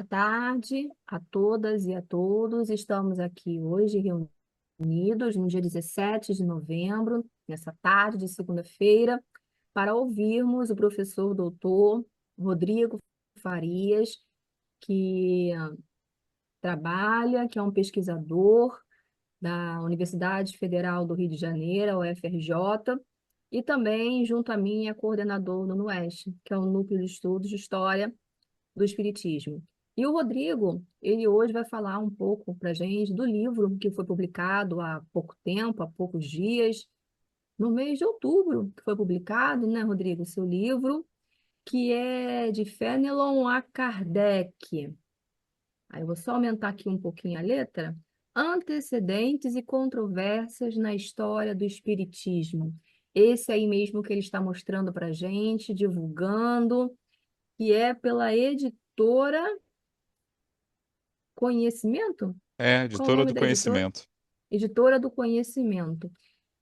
tarde a todas e a todos. Estamos aqui hoje reunidos no dia 17 de novembro, nessa tarde de segunda-feira, para ouvirmos o professor doutor Rodrigo Farias, que trabalha, que é um pesquisador da Universidade Federal do Rio de Janeiro, a UFRJ, e também, junto a mim, é coordenador do NUEST, que é o Núcleo de Estudos de História do Espiritismo. E o Rodrigo, ele hoje vai falar um pouco para a gente do livro que foi publicado há pouco tempo, há poucos dias, no mês de outubro, que foi publicado, né, Rodrigo, seu livro, que é de Fenelon a Kardec. Aí eu vou só aumentar aqui um pouquinho a letra. Antecedentes e controvérsias na história do Espiritismo. Esse aí mesmo que ele está mostrando para a gente, divulgando, que é pela editora Conhecimento? É, Qual o editora nome do da editora? conhecimento. Editora do Conhecimento.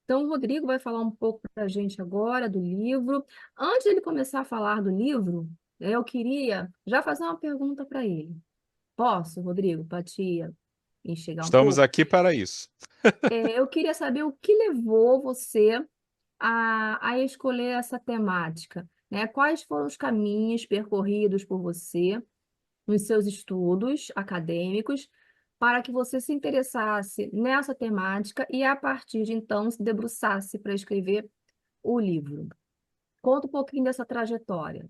Então, o Rodrigo vai falar um pouco para a gente agora do livro. Antes de ele começar a falar do livro, eu queria já fazer uma pergunta para ele. Posso, Rodrigo, para te enxergar um Estamos pouco? aqui para isso. Eu queria saber o que levou você a escolher essa temática, né? Quais foram os caminhos percorridos por você nos seus estudos acadêmicos para que você se interessasse nessa temática e, a partir de então, se debruçasse para escrever o livro. Conta um pouquinho dessa trajetória.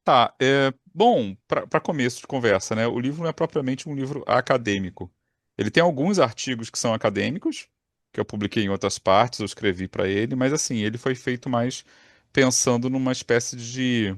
Tá, bom, para começo de conversa, né? O livro não é propriamente um livro acadêmico. Ele tem alguns artigos que são acadêmicos, que eu publiquei em outras partes, eu escrevi para ele, mas assim, ele foi feito mais pensando numa espécie de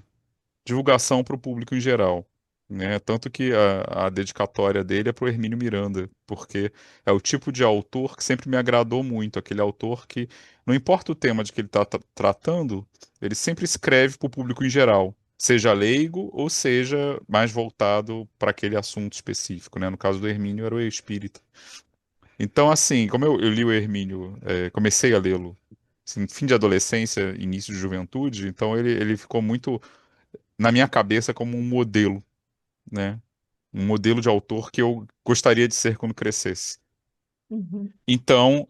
divulgação para o público em geral, né? Tanto que a dedicatória dele é para o Hermínio Miranda, porque é o tipo de autor que sempre me agradou muito, aquele autor que, não importa o tema de que ele está tratando, ele sempre escreve para o público em geral, seja leigo ou seja mais voltado para aquele assunto específico, né? No caso do Hermínio era o espírita. Então, assim, como eu li o Hermínio, comecei a lê-lo assim, fim de adolescência, início de juventude, então ele ficou muito na minha cabeça como um modelo, né? Um modelo de autor que eu gostaria de ser quando crescesse. Uhum, Então,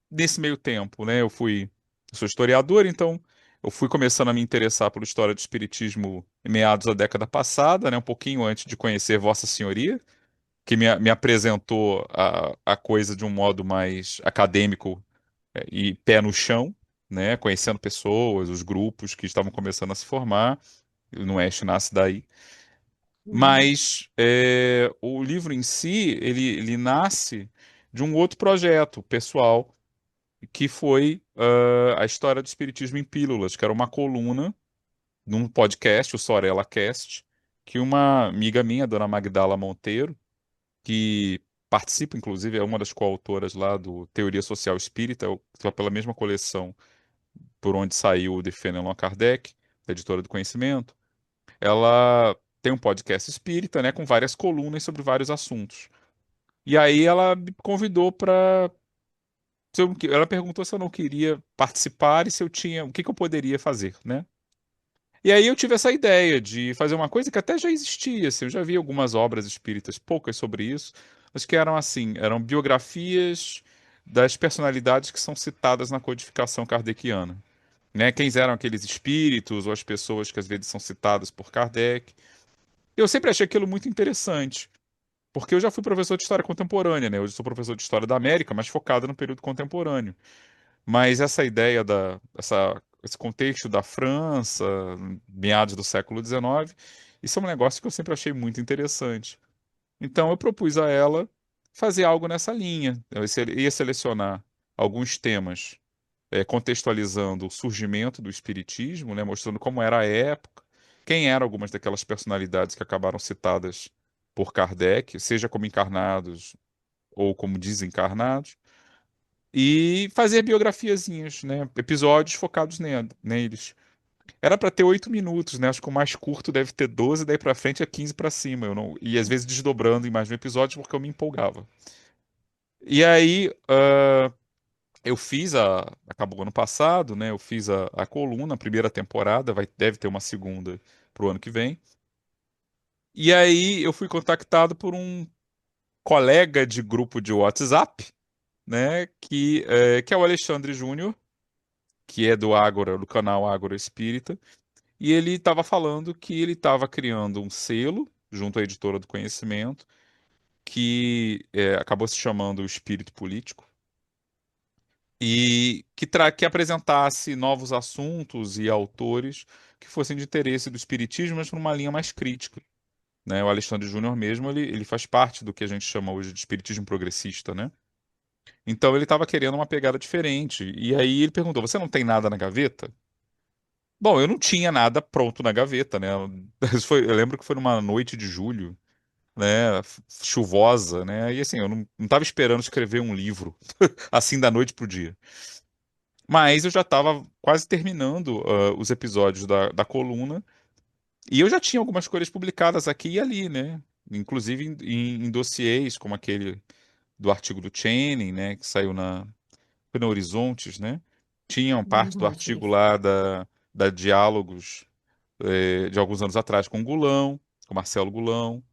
nesse meio tempo, né, eu sou historiador, então eu fui começando a me interessar por história do espiritismo em meados da década passada, né, um pouquinho antes de conhecer Vossa Senhoria, que me apresentou a coisa de um modo mais acadêmico, e pé no chão, né, conhecendo pessoas, os grupos que estavam começando a se formar. O Nueste nasce daí. uhum, Mas o livro em si, ele nasce de um outro projeto pessoal, que foi a história do Espiritismo em Pílulas, que era uma coluna num podcast, o Sorella Cast, que uma amiga minha, dona Magdala Monteiro, que participa, inclusive, é uma das coautoras lá do Teoria Social Espírita, pela mesma coleção por onde saiu o de Fenelon Kardec, da Editora do Conhecimento. Ela tem um podcast espírita, né, com várias colunas sobre vários assuntos. E aí ela me convidou para. Ela perguntou se eu não queria participar e se eu tinha. O que que eu poderia fazer, né? E aí eu tive essa ideia de fazer uma coisa que até já existia, assim, eu já vi algumas obras espíritas, poucas sobre isso, mas que eram assim, eram biografias das personalidades que são citadas na codificação kardeciana, né? Quem eram aqueles espíritos ou as pessoas que às vezes são citadas por Kardec. Eu sempre achei aquilo muito interessante, porque eu já fui professor de história contemporânea, né? Hoje eu sou professor de história da América, mas focado no período contemporâneo. Mas essa ideia esse contexto da França, meados do século XIX, isso é um negócio que eu sempre achei muito interessante. Então eu propus a ela fazer algo nessa linha. Eu ia selecionar alguns temas, contextualizando o surgimento do espiritismo, né, mostrando como era a época, quem eram algumas daquelas personalidades que acabaram citadas por Kardec, seja como encarnados ou como desencarnados, e fazer biografiazinhas, né, episódios focados neles. Era para ter 8 minutos, né? Acho que o mais curto deve ter 12, daí para frente é 15 para cima. Eu não... E às vezes desdobrando em mais de um episódio porque eu me empolgava. E aí, eu fiz acabou ano passado, né? Eu fiz a coluna, a primeira temporada, deve ter uma segunda pro ano que vem. E aí eu fui contactado por um colega de grupo de WhatsApp, né, que é o Alexandre Júnior, que é do Ágora, do canal Ágora Espírita, e ele estava falando que ele estava criando um selo junto à Editora do Conhecimento, que acabou se chamando o Espírito Político, e que apresentasse novos assuntos e autores que fossem de interesse do espiritismo, mas numa linha mais crítica, né? O Alexandre Júnior mesmo, ele faz parte do que a gente chama hoje de espiritismo progressista, né? Então ele estava querendo uma pegada diferente. E aí ele perguntou: Você não tem nada na gaveta? Bom, eu não tinha nada pronto na gaveta, né? Eu lembro que foi numa noite de julho, né? Chuvosa, né? E assim, eu não estava esperando escrever um livro assim da noite pro dia. Mas eu já estava quase terminando os episódios da coluna. E eu já tinha algumas coisas publicadas aqui e ali, né? Inclusive em dossiês, como aquele do artigo do Channing, né? Que saiu foi na Horizontes, né? Tinha uma parte do Horizonte, artigo isso. lá da Diálogos de alguns anos atrás com o Gulão, com Marcelo Gulão.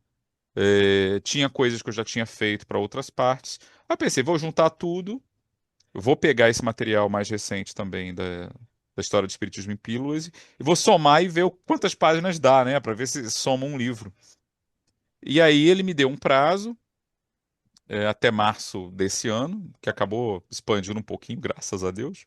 Tinha coisas que eu já tinha feito para outras partes. Aí eu pensei, vou juntar tudo, vou pegar esse material mais recente também da história do Espiritismo em Pílulas e vou somar e ver quantas páginas dá, né? Para ver se soma um livro. E aí ele me deu um prazo, até março desse ano, que acabou expandindo um pouquinho, graças a Deus.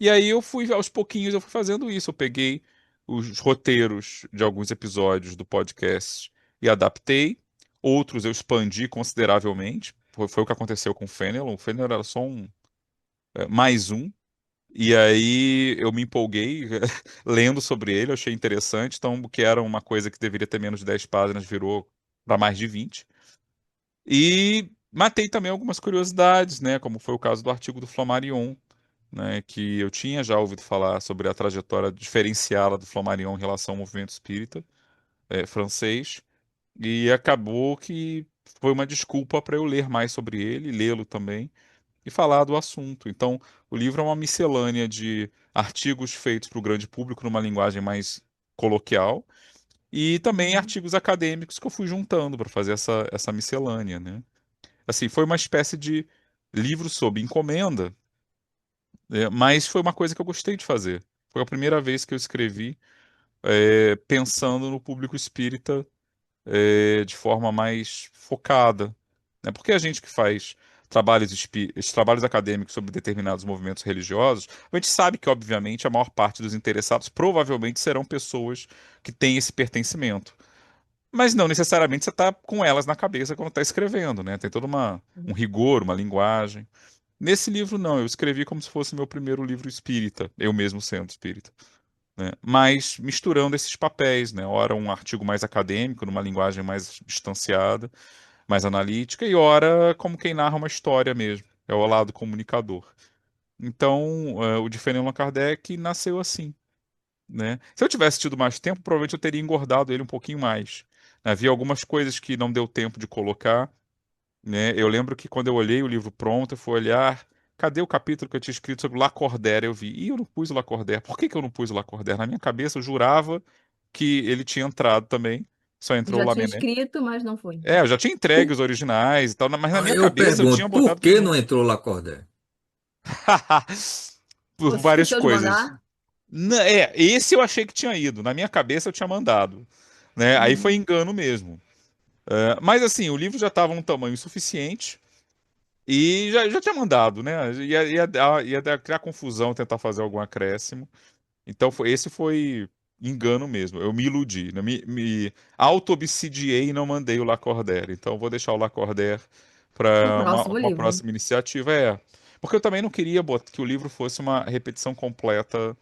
E aí aos pouquinhos, eu fui fazendo isso. Eu peguei os roteiros de alguns episódios do podcast e adaptei. Outros eu expandi consideravelmente. Foi o que aconteceu com o Fenelon. O Fenelon era só mais um. E aí eu me empolguei lendo sobre ele, eu achei interessante. Então, o que era uma coisa que deveria ter menos de 10 páginas virou para mais de 20. E matei também algumas curiosidades, né? Como foi o caso do artigo do Flammarion, né, que eu tinha já ouvido falar sobre a trajetória diferenciada do Flammarion em relação ao movimento espírita francês, e acabou que foi uma desculpa para eu ler mais sobre ele, lê-lo também, e falar do assunto. Então, o livro é uma miscelânea de artigos feitos para o grande público numa linguagem mais coloquial, e também Uhum. artigos acadêmicos que eu fui juntando para fazer essa miscelânea, né? Assim, foi uma espécie de livro sob encomenda, mas foi uma coisa que eu gostei de fazer. Foi a primeira vez que eu escrevi pensando no público espírita de forma mais focada, né? Porque a gente que faz esses trabalhos acadêmicos sobre determinados movimentos religiosos, a gente sabe que, obviamente, a maior parte dos interessados provavelmente serão pessoas que têm esse pertencimento. Mas não necessariamente você está com elas na cabeça quando está escrevendo, né? Tem todo um rigor, uma linguagem. Nesse livro, não, eu escrevi como se fosse meu primeiro livro espírita, eu mesmo sendo espírita, né? Mas misturando esses papéis, né? Ora um artigo mais acadêmico, numa linguagem mais distanciada, mais analítica, e ora como quem narra uma história mesmo, é o lado comunicador. Então, o de Fernando Kardec nasceu assim, né? Se eu tivesse tido mais tempo, provavelmente eu teria engordado ele um pouquinho mais. Havia algumas coisas que não deu tempo de colocar, né? Eu lembro que quando eu olhei o livro pronto, eu fui olhar, cadê o capítulo que eu tinha escrito sobre Lacordaire? Eu vi, e eu não pus o Lacordaire. Por que que eu não pus o Lacordaire? Na minha cabeça eu jurava que ele tinha entrado também, só entrou o Já tinha Lamennais. escrito, mas não foi. Eu já tinha entregue os originais e tal, mas na minha Aí eu cabeça eu tinha pergunto, por botado que primeiro. não entrou Lacordaire? Por Você várias esqueceu de coisas. mandar? Esse eu achei que tinha ido. Na minha cabeça eu tinha mandado, né? Aí foi Uhum. engano mesmo. Mas assim, o livro já estava um tamanho suficiente. E já tinha mandado, né? Criar confusão, tentar fazer algum acréscimo. Então esse foi engano mesmo. Eu me iludi, né? Me auto-obsidiei e não mandei o Lacordaire. Então eu vou deixar o Lacordaire Pro para próximo uma livro. próxima iniciativa. Porque eu também não queria que o livro fosse uma repetição completa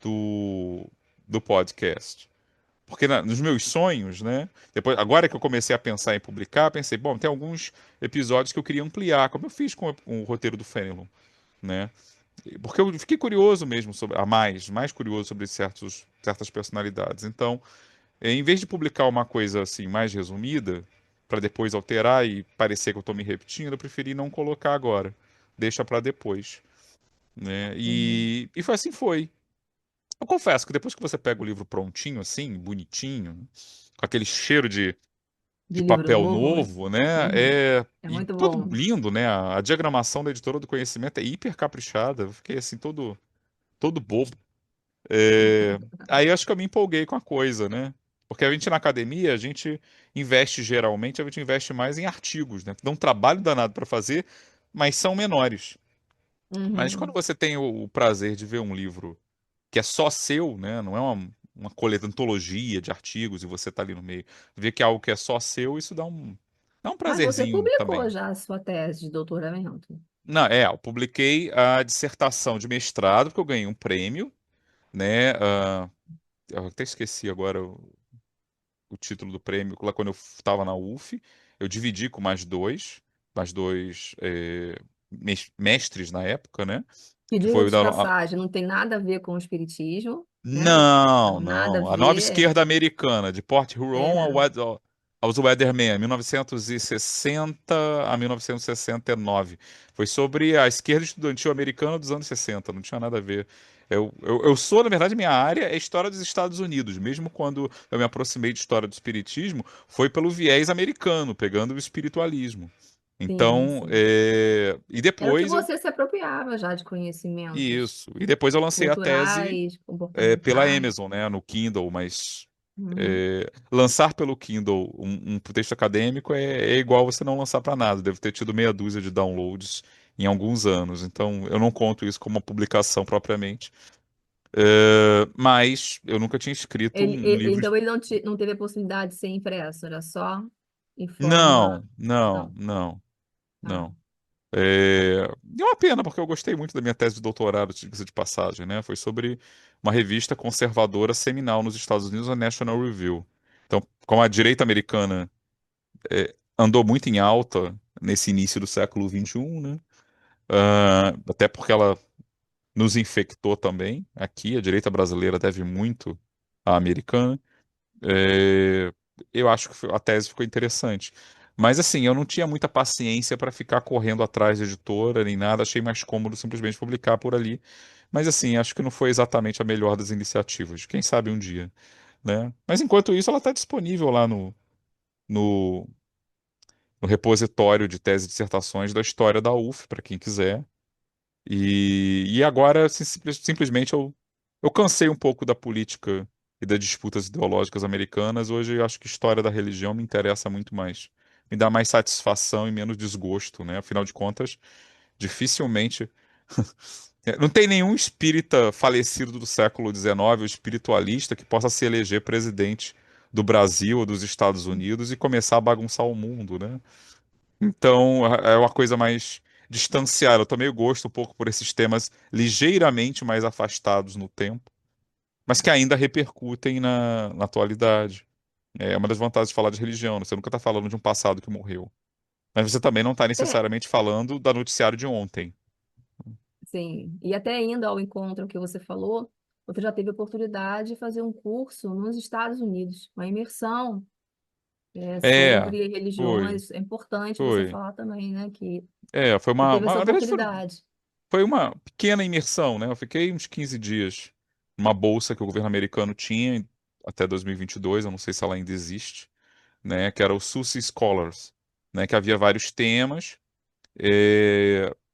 do, do podcast. Porque nos meus sonhos, né? Agora que eu comecei a pensar em publicar, pensei, bom, tem alguns episódios que eu queria ampliar, como eu fiz com o roteiro do Fenelon, né? Porque eu fiquei curioso mesmo sobre, mais curioso sobre certas personalidades. Então, em vez de publicar uma coisa assim mais resumida, para depois alterar e parecer que eu estou me repetindo, eu preferi não colocar agora. Deixa para depois, né? Uhum. E foi assim foi. Eu confesso que depois que você pega o livro prontinho, assim, bonitinho, com aquele cheiro de De livro papel novo. novo, né? Uhum. É E muito todo bom. lindo, né? A diagramação da editora do conhecimento é hiper caprichada. Eu fiquei assim, todo bobo. É, Aí eu acho que eu me empolguei com a coisa, né? Porque a gente na academia, a gente investe geralmente, a gente investe mais em artigos, né? Dá um trabalho danado para fazer, mas são menores. Mas quando Uhum. você tem o prazer de ver um livro que é só seu, né? Não é uma antologia de artigos e você tá ali no meio, ver que é algo que é só seu, isso dá um Mas você prazerzinho publicou também. já a sua tese de doutoramento. Não, eu publiquei a dissertação de mestrado, porque eu ganhei um prêmio, né? Eu até esqueci agora o título do prêmio, lá quando eu estava na UF. Eu dividi com mais dois mestres na época, né? Que Que diga foi o de da, passagem, não tem nada a ver com o espiritismo, né? Não, Nada a não. A nova ver. esquerda americana, de Port Huron É, aos Weathermen, 1960 a 1969. Foi sobre a esquerda estudantil americana dos anos 60, não tinha nada a ver. Eu sou, na verdade, minha área é história dos Estados Unidos. Mesmo quando eu me aproximei de história do espiritismo, foi pelo viés americano, pegando o espiritualismo. sim, Então, sim. e Era o que depois eu. você se apropriava já de conhecimentos Isso. E depois eu lancei a tese culturais, pela comportamentais. Amazon, né, no Kindle, mas Uhum. lançar pelo Kindle um texto acadêmico é igual você não lançar para nada. Deve ter tido meia dúzia de downloads em alguns anos, então eu não conto isso como uma publicação propriamente. Mas eu nunca tinha escrito um livro. Então ele não teve a possibilidade de ser impresso, era só em forma. Não, não, Não, não, tá. não. E é uma pena, porque eu gostei muito da minha tese de doutorado, diga-se de passagem, né? Foi sobre uma revista conservadora seminal nos Estados Unidos, a National Review. Então, como a direita americana andou muito em alta nesse início do século XXI, né? Até porque ela nos infectou também. Aqui, a direita brasileira deve muito à americana. É, eu acho que a tese ficou interessante. Mas assim, eu não tinha muita paciência para ficar correndo atrás de editora nem nada, achei mais cômodo simplesmente publicar por ali. Mas assim, acho que não foi exatamente a melhor das iniciativas. Quem sabe um dia, né? Mas enquanto isso, ela está disponível lá no, no repositório de tese e dissertações da história da UF, para quem quiser. E agora, assim, simplesmente, eu cansei um pouco da política e das disputas ideológicas americanas. Hoje eu acho que história da religião me interessa muito mais. Me dá mais satisfação e menos desgosto, né? Afinal de contas, dificilmente. Não tem nenhum espírita falecido do século XIX, ou espiritualista, que possa se eleger presidente do Brasil ou dos Estados Unidos e começar a bagunçar o mundo, né? Então, é uma coisa mais distanciada. Eu tomei gosto um pouco por esses temas ligeiramente mais afastados no tempo, mas que ainda repercutem na atualidade. É uma das vantagens de falar de religião, né? Você nunca está falando de um passado que morreu. Mas você também não está É, necessariamente falando da noticiário de ontem. sim. E até indo ao encontro que você falou, você já teve a oportunidade de fazer um curso nos Estados Unidos, uma imersão, É, sobre foi, religiões. É importante você foi. falar também, né, que Foi você uma, teve essa na verdade, oportunidade. foi uma pequena imersão, né? Eu fiquei uns 15 dias numa bolsa que o governo americano tinha até 2022, eu não sei se ela ainda existe, né, que era o SUSE Scholars, né, que havia vários temas,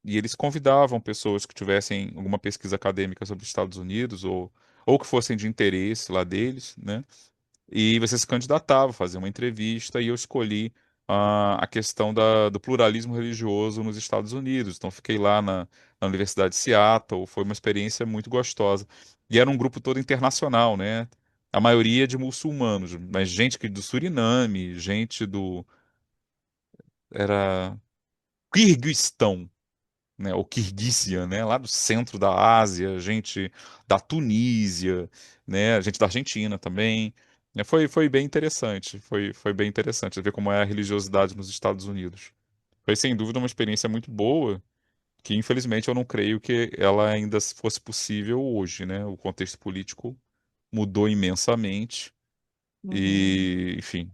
e eles convidavam pessoas que tivessem alguma pesquisa acadêmica sobre os Estados Unidos ou que fossem de interesse lá deles, né, e você se candidatava, fazia uma entrevista e eu escolhi a questão do pluralismo religioso nos Estados Unidos. Então, fiquei lá na Universidade de Seattle, foi uma experiência muito gostosa. E era um grupo todo internacional, né? A maioria de muçulmanos, mas gente do Suriname, gente do. Era Quirguistão, né? Ou Quirguícia, né? Lá do centro da Ásia, gente da Tunísia, né? Gente da Argentina também. Foi bem interessante. Foi bem interessante ver como é a religiosidade nos Estados Unidos. Foi sem dúvida uma experiência muito boa, que infelizmente eu não creio que ela ainda fosse possível hoje, né? O contexto político mudou imensamente Uhum. e, enfim,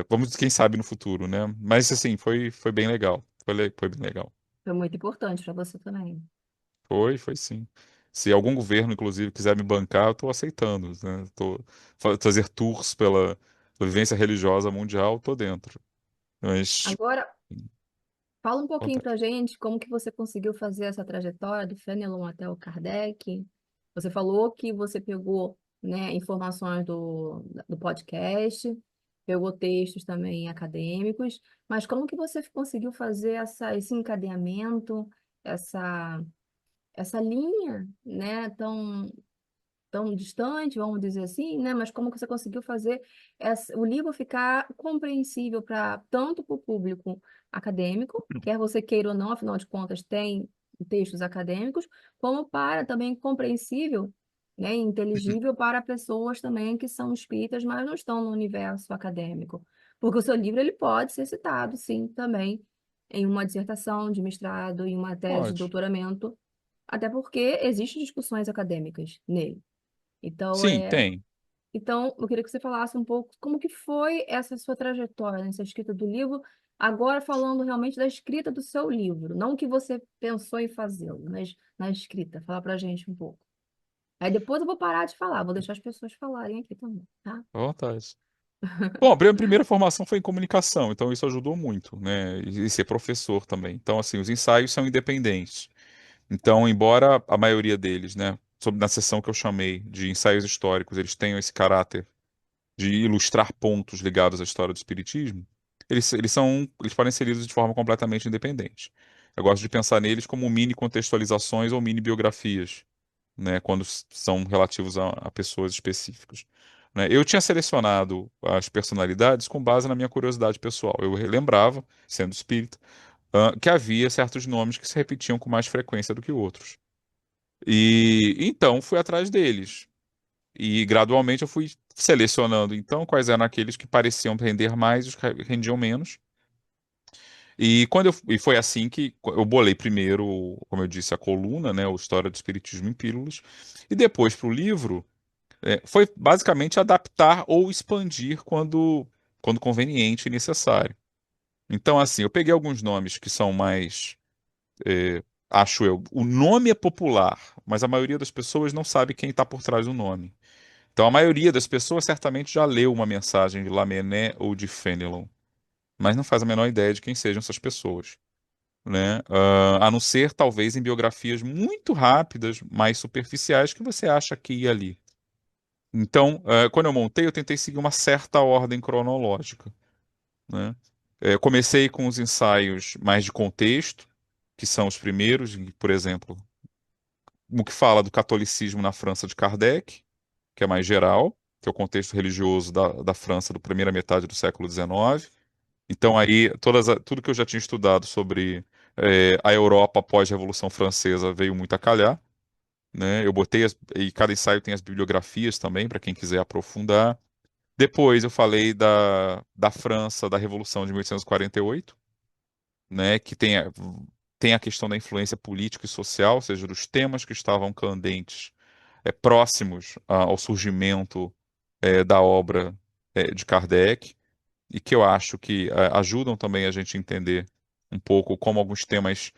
vamos quem sabe no futuro, né? Mas assim, foi bem legal. Foi bem legal. Foi muito importante para você também. Foi sim. Se algum governo, inclusive, quiser me bancar, eu estou aceitando, né? Fazer tours pela vivência religiosa mundial, estou dentro. Mas, Agora, fala um pouquinho vontade. pra gente como que você conseguiu fazer essa trajetória do Fenelon até o Kardec. Você falou que você pegou, né, informações do podcast, pegou textos também acadêmicos, mas como que você conseguiu fazer esse encadeamento, essa, essa linha, né, tão distante, vamos dizer assim, né? Mas como que você conseguiu fazer o livro ficar compreensível para tanto para o público acadêmico, quer você queira ou não, afinal de contas, tem textos acadêmicos, como para também compreensível, né, e inteligível para pessoas também que são espíritas, mas não estão no universo acadêmico. Porque o seu livro ele pode ser citado, sim, também em uma dissertação de mestrado, em uma tese de Pode. doutoramento, até porque existem discussões acadêmicas nele. Então, Sim, tem. eu queria que você falasse um pouco como que foi essa sua trajetória nessa escrita do livro, agora falando realmente da escrita do seu livro, não o que você pensou em fazê-lo, mas na escrita. Fala pra gente um pouco. Aí depois eu vou parar de falar, vou deixar as pessoas falarem aqui também, tá? À vontade. Bom, a primeira formação foi em comunicação, então isso ajudou muito, né? E ser professor também. Então, assim, os ensaios são independentes. Então, embora a maioria deles, né, na sessão que eu chamei de ensaios históricos, eles tenham esse caráter de ilustrar pontos ligados à história do espiritismo, eles podem ser lidos de forma completamente independente. Eu gosto de pensar neles como mini contextualizações ou mini biografias, né, quando são relativos a pessoas específicas. Né? Eu tinha selecionado as personalidades com base na minha curiosidade pessoal. Eu lembrava, sendo espírita, que havia certos nomes que se repetiam com mais frequência do que outros. E então fui atrás deles. E gradualmente eu fui selecionando então quais eram aqueles que pareciam render mais e os que rendiam menos. E foi assim que eu bolei primeiro, como eu disse, a coluna, né, o História do Espiritismo em Pílulas, e depois para o livro foi basicamente adaptar ou expandir quando conveniente e necessário. Então, assim, eu peguei alguns nomes que são mais, acho eu, o nome é popular, mas a maioria das pessoas não sabe quem está por trás do nome. Então, a maioria das pessoas certamente já leu uma mensagem de Lamennais ou de Fénelon, mas não faz a menor ideia de quem sejam essas pessoas, né? A não ser, talvez, em biografias muito rápidas, mais superficiais, que você acha aqui e ali. Então, quando eu montei, eu tentei seguir uma certa ordem cronológica, né? Eu comecei com os ensaios mais de contexto, que são os primeiros, por exemplo, o que fala do catolicismo na França de Kardec, que é mais geral, que é o contexto religioso da França da primeira metade do século XIX. Então, aí, tudo que eu já tinha estudado sobre a Europa após a Revolução Francesa veio muito a calhar, né? E cada ensaio tem as bibliografias também, para quem quiser aprofundar. Depois eu falei da França, da Revolução de 1848, né, que tem a questão da influência política e social, ou seja, dos temas que estavam candentes, próximos ao surgimento da obra de Kardec, e que eu acho que ajudam também a gente a entender um pouco como alguns temas,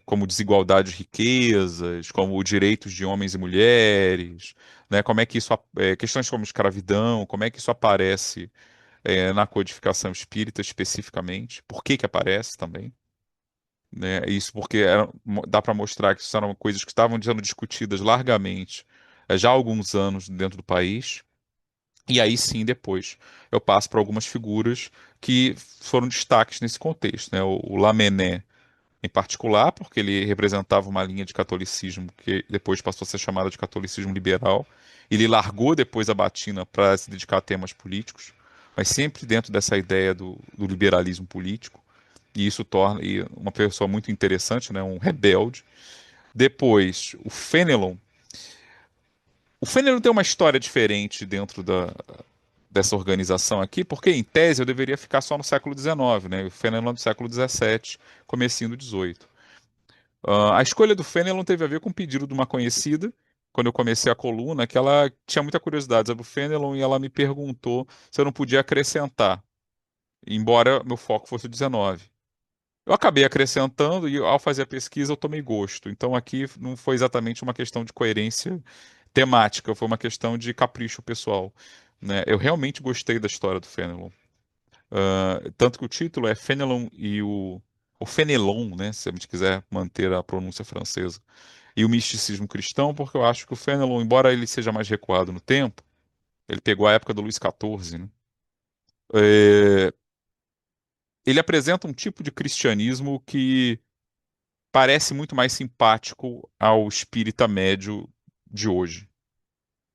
como desigualdade de riquezas, como direitos de homens e mulheres, né, como é que questões como escravidão, como é que isso aparece na codificação espírita especificamente, por que que aparece também, né? Isso porque dá para mostrar que isso eram coisas que estavam sendo discutidas largamente já há alguns anos dentro do país. E aí sim, depois eu passo para algumas figuras que foram destaques nesse contexto, né? O Lamennais, em particular, porque ele representava uma linha de catolicismo que depois passou a ser chamada de catolicismo liberal. Ele largou depois a batina para se dedicar a temas políticos, mas sempre dentro dessa ideia do liberalismo político. E isso torna ele uma pessoa muito interessante, né? Um rebelde. Depois, o Fenelon. O Fenelon tem uma história diferente dentro dessa organização aqui, porque em tese eu deveria ficar só no século XIX, né? O Fenelon é do século XVII, comecinho do XVIII. A escolha do Fenelon teve a ver com um pedido de uma conhecida, quando eu comecei a coluna, que ela tinha muita curiosidade sobre o Fenelon e ela me perguntou se eu não podia acrescentar, embora meu foco fosse o XIX. Eu acabei acrescentando e ao fazer a pesquisa eu tomei gosto. Então aqui não foi exatamente uma questão de coerência temática, foi uma questão de capricho pessoal, né? Eu realmente gostei da história do Fenelon. Tanto que o título é Fenelon e o Fenelon, né? Se a gente quiser manter a pronúncia francesa. E o misticismo cristão, porque eu acho que o Fenelon, embora ele seja mais recuado no tempo, ele pegou a época do Luís XIV, né? É, ele apresenta um tipo de cristianismo que parece muito mais simpático ao espírita médio de hoje,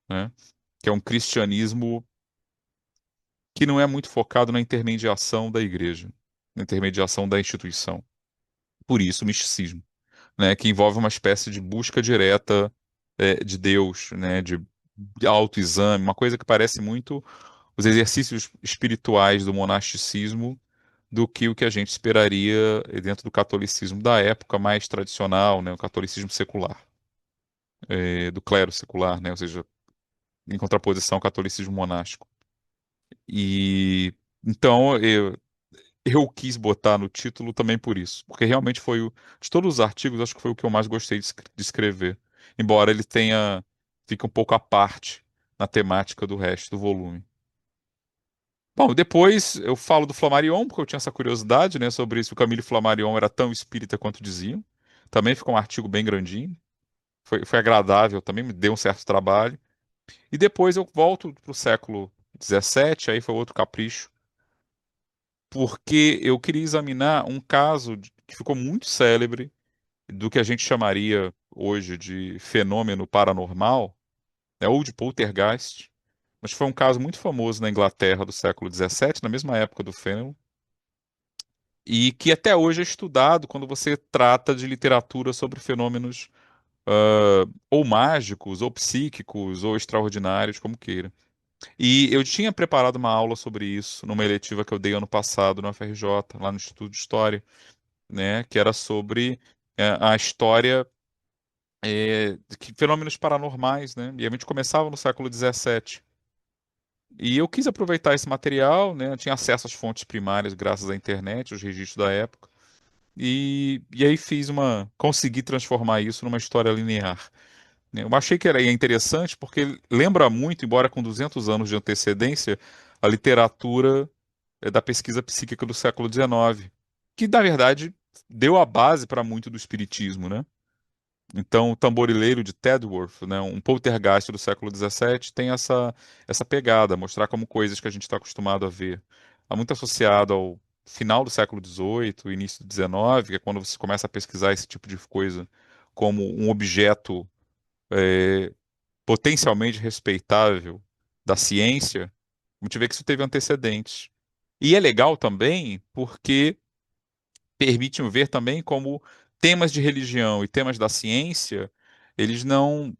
né? Que é um cristianismo que não é muito focado na intermediação da igreja, na intermediação da instituição. Por isso, o misticismo, né? Que envolve uma espécie de busca direta, de Deus, né? De autoexame, uma coisa que parece muito os exercícios espirituais do monasticismo do que o que a gente esperaria dentro do catolicismo da época mais tradicional, né? O catolicismo secular, do clero secular, né? Ou seja, em contraposição ao catolicismo monástico. E então eu quis botar no título também por isso, porque realmente foi de todos os artigos, acho que foi o que eu mais gostei de escrever, embora ele tenha fique um pouco à parte na temática do resto do volume. Bom, depois eu falo do Flammarion, porque eu tinha essa curiosidade, né, sobre se o Camille Flammarion era tão espírita quanto diziam. Também ficou um artigo bem grandinho, foi agradável, também me deu um certo trabalho. E depois eu volto para o século XVII, aí foi outro capricho, porque eu queria examinar um caso que ficou muito célebre, do que a gente chamaria hoje de fenômeno paranormal, né, ou de poltergeist, mas foi um caso muito famoso na Inglaterra do século XVII, na mesma época do Fenelon, e que até hoje é estudado quando você trata de literatura sobre fenômenos ou mágicos, ou psíquicos, ou extraordinários, como queira. E eu tinha preparado uma aula sobre isso numa eletiva que eu dei ano passado no FRJ, lá no Instituto de História, né, que era sobre a história de fenômenos paranormais, né, e a gente começava no século XVII. E eu quis aproveitar esse material, né, eu tinha acesso às fontes primárias graças à internet, os registros da época, e aí consegui transformar isso numa história linear, né. Eu achei que era interessante porque lembra muito, embora com 200 anos de antecedência, a literatura da pesquisa psíquica do século XIX, que na verdade deu a base para muito do espiritismo, né? Então, o Tamborileiro de Tedworth, né, um poltergeist do século XVII, tem essa pegada, mostrar como coisas que a gente está acostumado a ver. Há muito associado ao final do século XVIII, início do XIX, que é quando você começa a pesquisar esse tipo de coisa como um objeto é, potencialmente respeitável da ciência, a gente vê que isso teve antecedentes. E é legal também porque permite ver também como temas de religião e temas da ciência, eles não,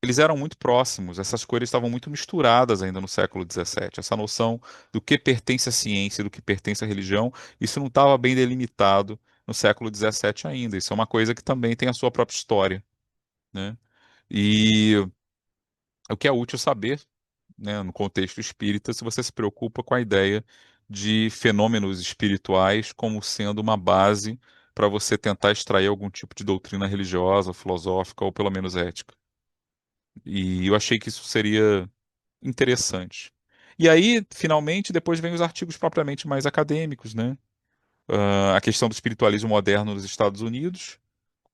eles eram muito próximos, essas coisas estavam muito misturadas ainda no século XVII. Essa noção do que pertence à ciência, do que pertence à religião, isso não estava bem delimitado no século XVII ainda. Isso é uma coisa que também tem a sua própria história, né? E o que é útil saber, né, no contexto espírita, se você se preocupa com a ideia de fenômenos espirituais como sendo uma base para você tentar extrair algum tipo de doutrina religiosa, filosófica ou pelo menos ética. E eu achei que isso seria interessante. E aí, finalmente, depois vem os artigos propriamente mais acadêmicos, né? A questão do espiritualismo moderno nos Estados Unidos,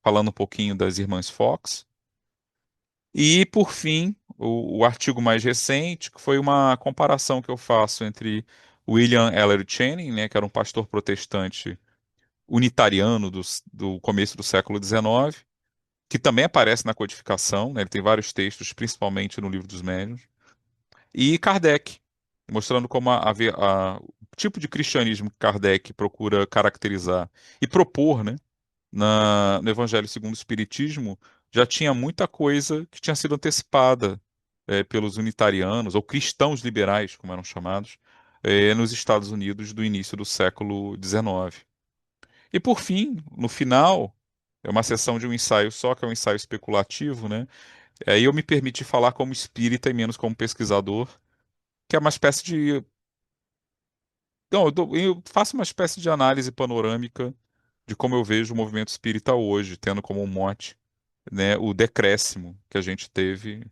falando um pouquinho das irmãs Fox. E, por fim, o artigo mais recente, que foi uma comparação que eu faço entre William Ellery Channing, né, que era um pastor protestante unitariano do começo do século XIX, que também aparece na codificação, né, ele tem vários textos, principalmente no Livro dos Médiuns, e Kardec, mostrando como o tipo de cristianismo que Kardec procura caracterizar e propor, né, no Evangelho segundo o Espiritismo, já tinha muita coisa que tinha sido antecipada pelos unitarianos, ou cristãos liberais, como eram chamados, nos Estados Unidos do início do século XIX. E por fim, no final, é uma sessão de um ensaio só, que é um ensaio especulativo, né? Aí eu me permiti falar como espírita e menos como pesquisador, que é uma espécie de. Não, eu faço uma espécie de análise panorâmica de como eu vejo o movimento espírita hoje, tendo como um mote, né, o decréscimo que a gente teve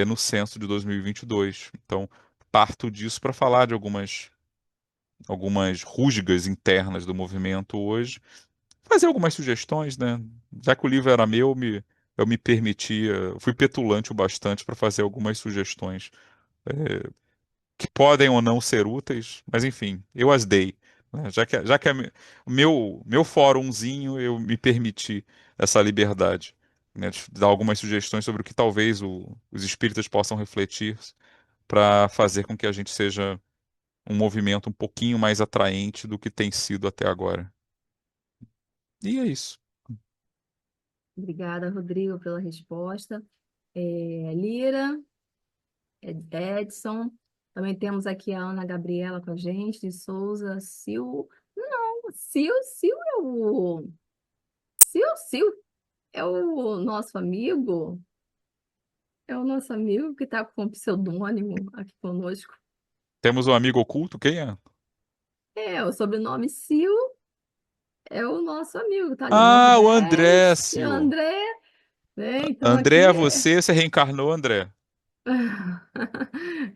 no censo de 2022. Então, parto disso para falar de algumas rusgas internas do movimento hoje, fazer algumas sugestões, né? Já que o livro era meu, eu me permitia, fui petulante o bastante para fazer algumas sugestões que podem ou não ser úteis, mas enfim, eu as dei, né? Já que é o meu fórumzinho, eu me permiti essa liberdade, né, de dar algumas sugestões sobre o que talvez os espíritas possam refletir para fazer com que a gente seja um movimento um pouquinho mais atraente do que tem sido até agora. E é isso. Obrigada, Rodrigo, pela resposta. Lira, Edson. Também temos aqui a Ana Gabriela com a gente, de Souza, Não, Sil Sil é o nosso amigo. É o nosso amigo que está com pseudônimo aqui conosco. Temos um amigo oculto, quem é? O sobrenome Sil é o nosso amigo, tá ali, Ah, o Nordeste, Andrécio. André, né? Então André, aqui você reencarnou, André.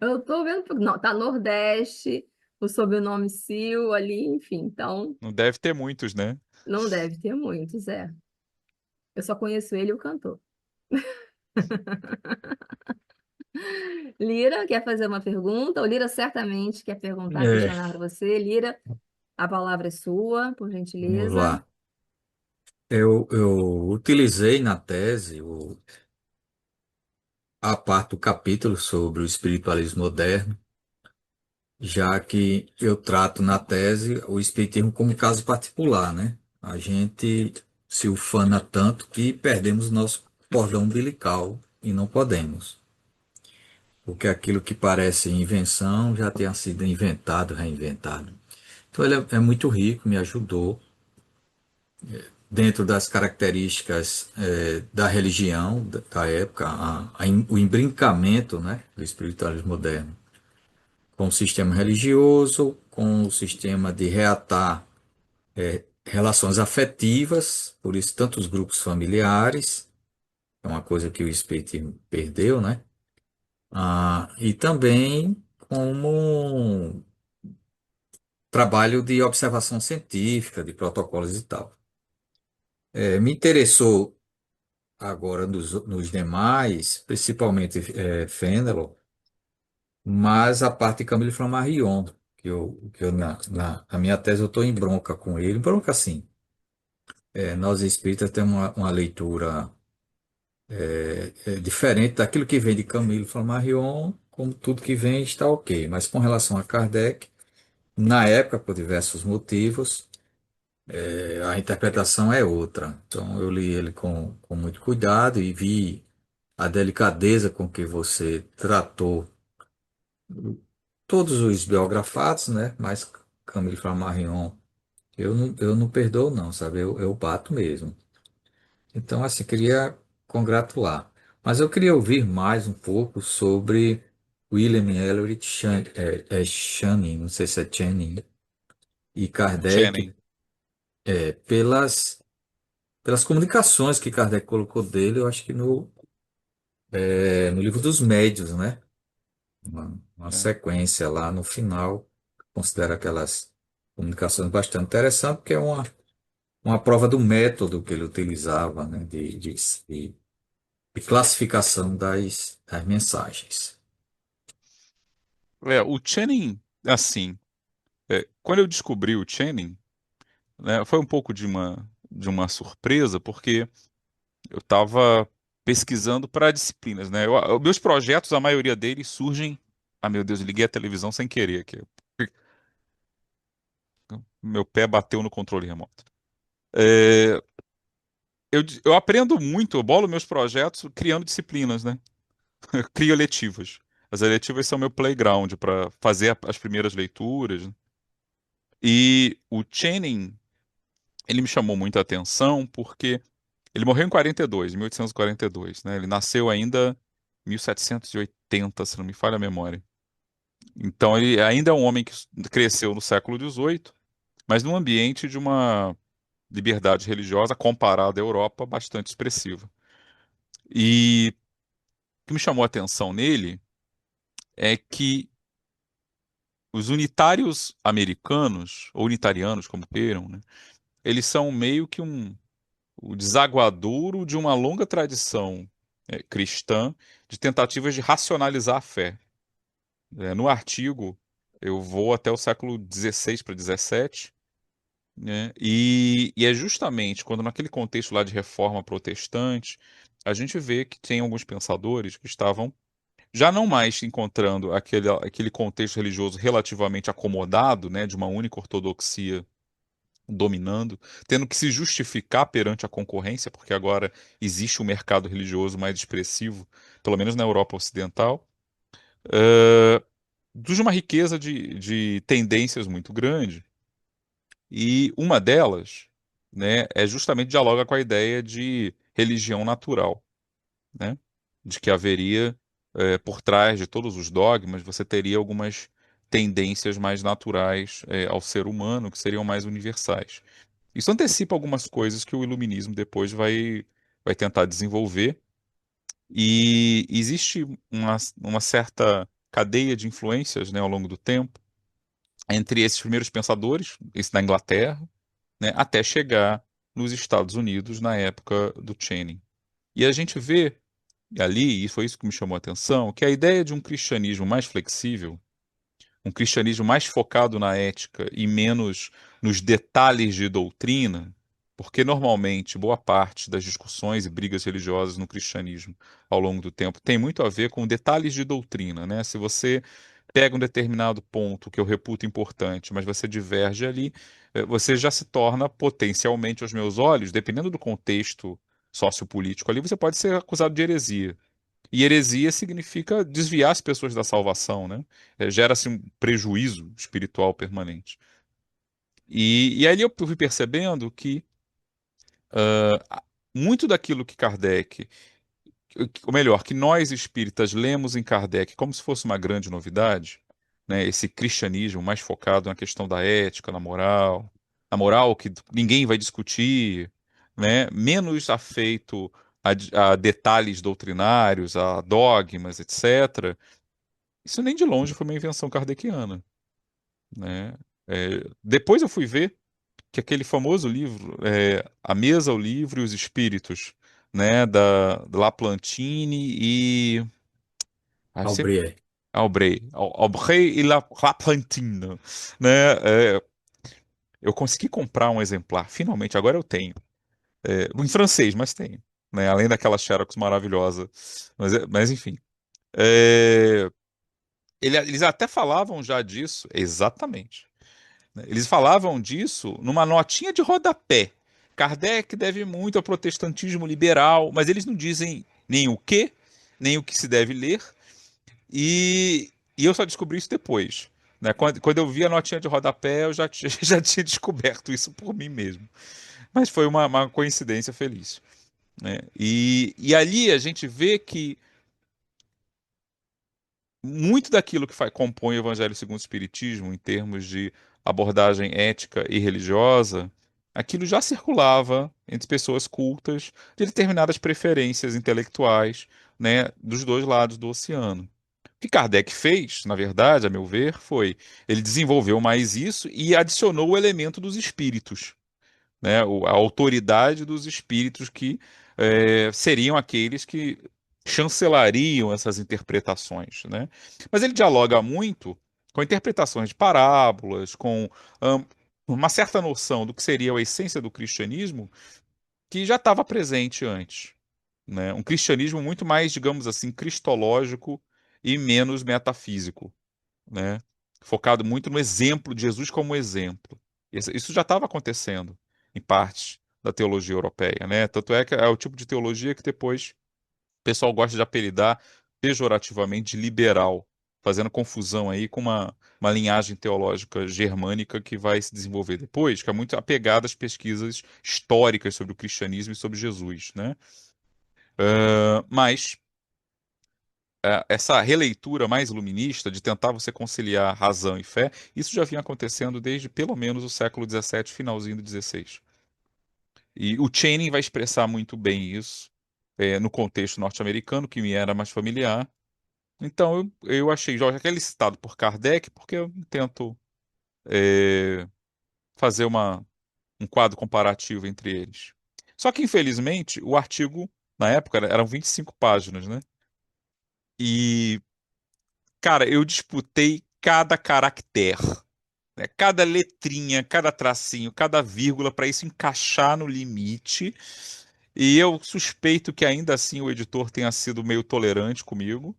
eu tô vendo, não, tá Nordeste, o sobrenome Sil ali, enfim, então Não deve ter muitos, né? não deve ter muitos, é. Eu só conheço ele e o cantor. Lira, quer fazer uma pergunta? O Lira certamente quer perguntar, É, questionar para você. Lira, a palavra é sua, por vamos gentileza. lá. Eu utilizei na tese a parte do capítulo sobre o espiritualismo moderno, já que eu trato na tese o espiritismo como caso particular, né? A gente se ufana tanto que perdemos nosso cordão umbilical e não podemos, porque aquilo que parece invenção já tenha sido inventado, reinventado. Então ele é muito rico, me ajudou dentro das características da religião da época, o embrincamento, né, do espiritualismo moderno com o sistema religioso, com o sistema de reatar relações afetivas, por isso tantos grupos familiares, é uma coisa que o espiritismo perdeu, né? E também como um trabalho de observação científica, de protocolos e tal. Me interessou agora nos demais, principalmente Fénelon, mas a parte de Camille Flammarion, que eu na minha tese eu estou em bronca com ele, bronca assim. Nós espíritas temos uma leitura diferente daquilo que vem de Camille Flammarion, como tudo que vem está ok, mas com relação a Kardec, na época, por diversos motivos, a interpretação é outra. Então eu li ele com muito cuidado e vi a delicadeza com que você tratou todos os biografados, né? Mas Camille Flammarion, eu não perdoo não, sabe? Eu bato mesmo. Então, assim, queria congratular. Mas eu queria ouvir mais um pouco sobre William Ellery Channing, não sei se é Channing, e Kardec, Channing. pelas comunicações que Kardec colocou dele, eu acho que no livro dos médiuns, né? Uma É. sequência lá no final, considero aquelas comunicações bastante interessantes, porque é uma prova do método que ele utilizava, né, de classificação das mensagens. O Channing, assim, quando eu descobri o Channing, né, foi um pouco de uma surpresa, porque eu estava pesquisando para disciplinas, né? Meus projetos, a maioria deles surgem. Ah, meu Deus, liguei a televisão sem querer aqui. Meu pé bateu no controle remoto. É, eu aprendo muito, eu bolo meus projetos criando disciplinas, né? Eu crio eletivas. As eletivas são meu playground para fazer as primeiras leituras, né? E o Channing, ele me chamou muita atenção porque ele morreu em 42, 1842, né? Ele nasceu ainda em 1780, se não me falha a memória. Então ele ainda é um homem que cresceu no século XVIII, mas num ambiente de uma liberdade religiosa comparada à Europa bastante expressiva. E o que me chamou a atenção nele é que os unitários americanos, ou unitarianos, como queiram, né, eles são meio que o desaguadouro de uma longa tradição cristã de tentativas de racionalizar a fé. No artigo, eu vou até o século XVI para XVII, né, e é justamente quando, naquele contexto lá de reforma protestante, a gente vê que tem alguns pensadores que estavam já não mais encontrando aquele contexto religioso relativamente acomodado, né, de uma única ortodoxia dominando, tendo que se justificar perante a concorrência, porque agora existe um mercado religioso mais expressivo, pelo menos na Europa Ocidental, eh, de uma riqueza de tendências muito grande. E uma delas, né, é justamente dialoga com a ideia de religião natural, né? De que haveria, por trás de todos os dogmas, você teria algumas tendências mais naturais, ao ser humano, que seriam mais universais. Isso antecipa algumas coisas que o iluminismo depois vai tentar desenvolver, e existe uma certa cadeia de influências, né, ao longo do tempo, entre esses primeiros pensadores, esse da Inglaterra, né, até chegar nos Estados Unidos na época do Channing. E a gente vê ali, e foi isso que me chamou a atenção, que a ideia de um cristianismo mais flexível, um cristianismo mais focado na ética e menos nos detalhes de doutrina, porque normalmente boa parte das discussões e brigas religiosas no cristianismo ao longo do tempo tem muito a ver com detalhes de doutrina, né? Se você pega um determinado ponto que eu reputo importante, mas você diverge ali, você já se torna potencialmente, aos meus olhos, dependendo do contexto sociopolítico ali, você pode ser acusado de heresia. E heresia significa desviar as pessoas da salvação, né? Gera-se um prejuízo espiritual permanente. E ali eu fui percebendo que muito daquilo que Kardec, ou melhor, que nós espíritas lemos em Kardec como se fosse uma grande novidade, né? Esse cristianismo mais focado na questão da ética, na moral que ninguém vai discutir, né? Menos afeito a detalhes doutrinários, a dogmas, etc. Isso nem de longe foi uma invenção kardeciana, né? Depois eu fui ver que aquele famoso livro, A Mesa, o Livro e os Espíritos, né, da Laplantine e... Ah, sempre... Albrier. Aubrey e Laplantine, né? Eu consegui comprar um exemplar, finalmente, agora eu tenho. Em francês, mas tenho, né? Além daquela Xerox maravilhosa. Mas enfim. É, eles até falavam já disso, exatamente, né? Eles falavam disso numa notinha de rodapé. Kardec deve muito ao protestantismo liberal, mas eles não dizem nem o que, nem o que se deve ler, e eu só descobri isso depois. Né? Quando eu vi a notinha de rodapé, eu já, já tinha descoberto isso por mim mesmo. Mas foi uma coincidência feliz. Né? E ali a gente vê que muito daquilo que compõe o Evangelho segundo o Espiritismo, em termos de abordagem ética e religiosa, aquilo já circulava entre pessoas cultas de determinadas preferências intelectuais, né, dos dois lados do oceano. O que Kardec fez, na verdade, a meu ver, foi ele desenvolveu mais isso e adicionou o elemento dos espíritos, né, a autoridade dos espíritos que seriam aqueles que chancelariam essas interpretações, né? Mas ele dialoga muito com interpretações de parábolas, com uma certa noção do que seria a essência do cristianismo que já estava presente antes, né? Um cristianismo muito mais, digamos assim, cristológico e menos metafísico, né? Focado muito no exemplo de Jesus como exemplo. Isso já estava acontecendo em parte da teologia europeia, né? Tanto é que é o tipo de teologia que depois o pessoal gosta de apelidar pejorativamente de liberal, fazendo confusão aí com uma linhagem teológica germânica que vai se desenvolver depois, que é muito apegada às pesquisas históricas sobre o cristianismo e sobre Jesus, né? Mas essa releitura mais iluminista de tentar você conciliar razão e fé, isso já vinha acontecendo desde pelo menos o século XVII, finalzinho do XVI. E o Channing vai expressar muito bem isso, no contexto norte-americano, que me era mais familiar. Então eu achei, já que é licitado por Kardec, porque eu tento é, fazer um quadro comparativo entre eles. Só que, infelizmente, o artigo, na época, eram 25 páginas, né? E, cara, eu disputei cada caractere, né? Cada letrinha, cada tracinho, cada vírgula para isso encaixar no limite. E eu suspeito que ainda assim o editor tenha sido meio tolerante comigo,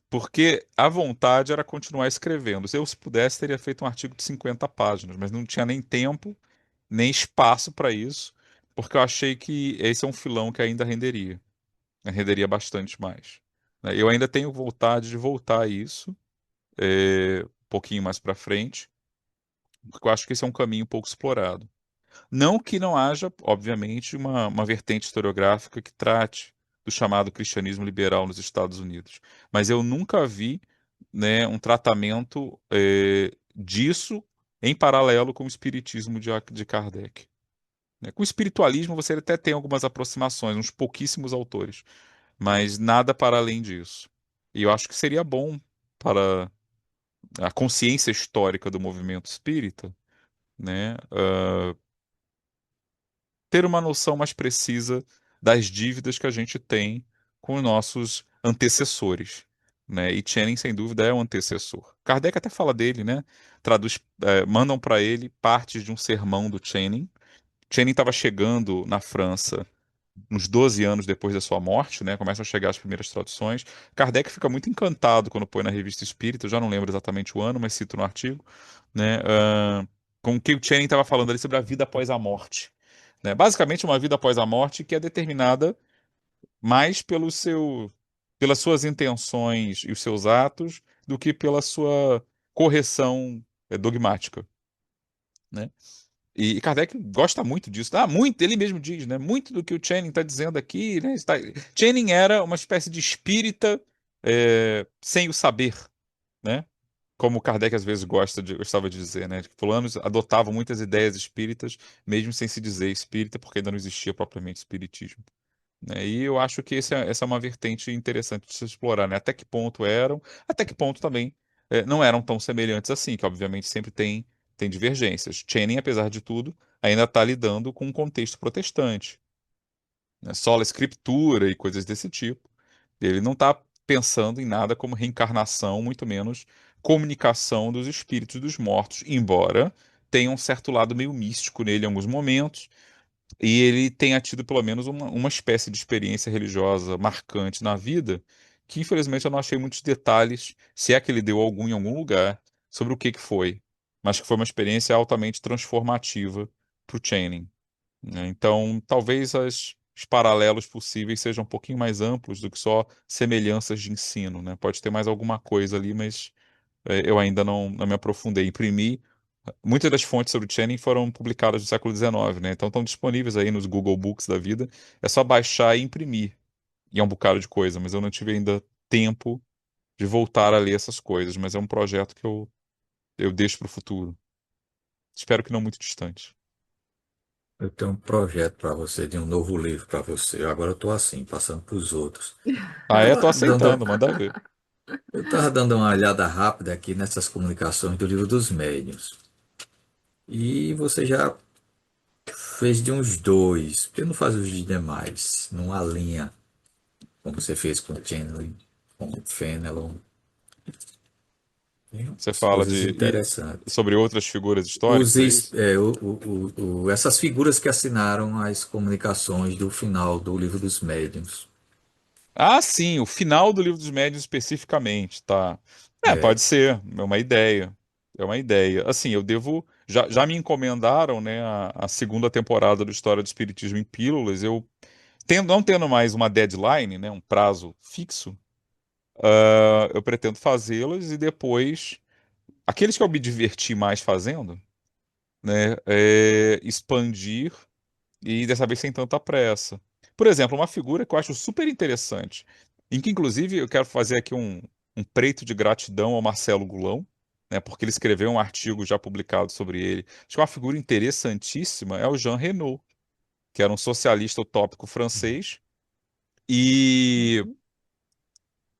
porque a vontade era continuar escrevendo. Se eu, se pudesse, teria feito um artigo de 50 páginas, mas não tinha nem tempo, nem espaço para isso, porque eu achei que esse é um filão que ainda renderia bastante mais. Né? Eu ainda tenho vontade de voltar a isso, um pouquinho mais para frente, porque eu acho que esse é um caminho pouco explorado. Não que não haja, obviamente, uma vertente historiográfica que trate do chamado cristianismo liberal nos Estados Unidos, mas eu nunca vi, né, um tratamento disso em paralelo com o espiritismo de Kardec. Né? Com o espiritualismo você até tem algumas aproximações, uns pouquíssimos autores, mas nada para além disso. E eu acho que seria bom para a consciência histórica do movimento espírita, né, ter uma noção mais precisa das dívidas que a gente tem com os nossos antecessores. Né? E Channing, sem dúvida, é um antecessor. Kardec até fala dele, né? Mandam para ele partes de um sermão do Channing. Channing estava chegando na França uns 12 anos depois da sua morte, né? Começam a chegar as primeiras traduções. Kardec fica muito encantado quando põe na Revista Espírita, eu já não lembro exatamente o ano, mas cito no artigo, né? Com o que o Channing estava falando ali sobre a vida após a morte. Né? Basicamente, uma vida após a morte que é determinada mais pelas suas intenções e os seus atos do que pela sua correção dogmática. Né? E Kardec gosta muito disso. Muito, ele mesmo diz, né? Muito do que o Channing está dizendo aqui, né? Channing era uma espécie de espírita sem o saber, né? Como Kardec às vezes gostava de dizer, né? Que fulanos adotavam muitas ideias espíritas, mesmo sem se dizer espírita, porque ainda não existia propriamente espiritismo. Né? E eu acho que essa é uma vertente interessante de se explorar, né? Até que ponto eram, até que ponto também não eram tão semelhantes assim, que obviamente sempre tem divergências. Channing, apesar de tudo, ainda está lidando com um contexto protestante, né? Sola Escritura e coisas desse tipo. Ele não está pensando em nada como reencarnação, muito menos comunicação dos espíritos dos mortos, embora tenha um certo lado meio místico nele em alguns momentos, e ele tenha tido pelo menos uma espécie de experiência religiosa marcante na vida, que infelizmente eu não achei muitos detalhes, se é que ele deu algum em algum lugar, sobre o que foi. Mas que foi uma experiência altamente transformativa para o Channing. Né? Então, talvez os paralelos possíveis sejam um pouquinho mais amplos do que só semelhanças de ensino. Né? Pode ter mais alguma coisa ali, mas eu ainda não me aprofundei. Imprimi. Muitas das fontes sobre o Channing foram publicadas no século XIX, né? Então estão disponíveis aí nos Google Books da vida. É só baixar e imprimir. E é um bocado de coisa, mas eu não tive ainda tempo de voltar a ler essas coisas. Mas é um projeto que eu deixo para o futuro. Espero que não muito distante. Eu tenho um projeto para você, de um novo livro para você. Agora eu estou assim, passando para os outros. Eu Ah, é? Tô estava aceitando, dando, manda ver. eu tava dando uma olhada rápida aqui nessas comunicações do Livro dos Médiuns. E você já fez de uns dois, porque não faz os demais, numa linha, como você fez com o Channeling, com o Fenelon. Tem Você umas fala coisas interessantes. sobre outras figuras históricas, é isso? Essas figuras que assinaram as comunicações do final do Livro dos Médiuns. Ah, sim, o final do Livro dos Médiuns especificamente, tá? É, Pode ser, é uma ideia. É uma ideia. Assim, eu devo. Já me encomendaram, né, a segunda temporada do História do Espiritismo em Pílulas. Não tendo mais uma deadline, né, um prazo fixo, eu pretendo fazê-las e depois. Aqueles que eu me diverti mais fazendo, né, expandir e dessa vez sem tanta pressa. Por exemplo, uma figura que eu acho super interessante, em que inclusive eu quero fazer aqui um preito de gratidão ao Marcelo Gulão, né, porque ele escreveu um artigo já publicado sobre ele. Acho que uma figura interessantíssima é o Jean Renault. que era um socialista utópico francês, e, Uhum.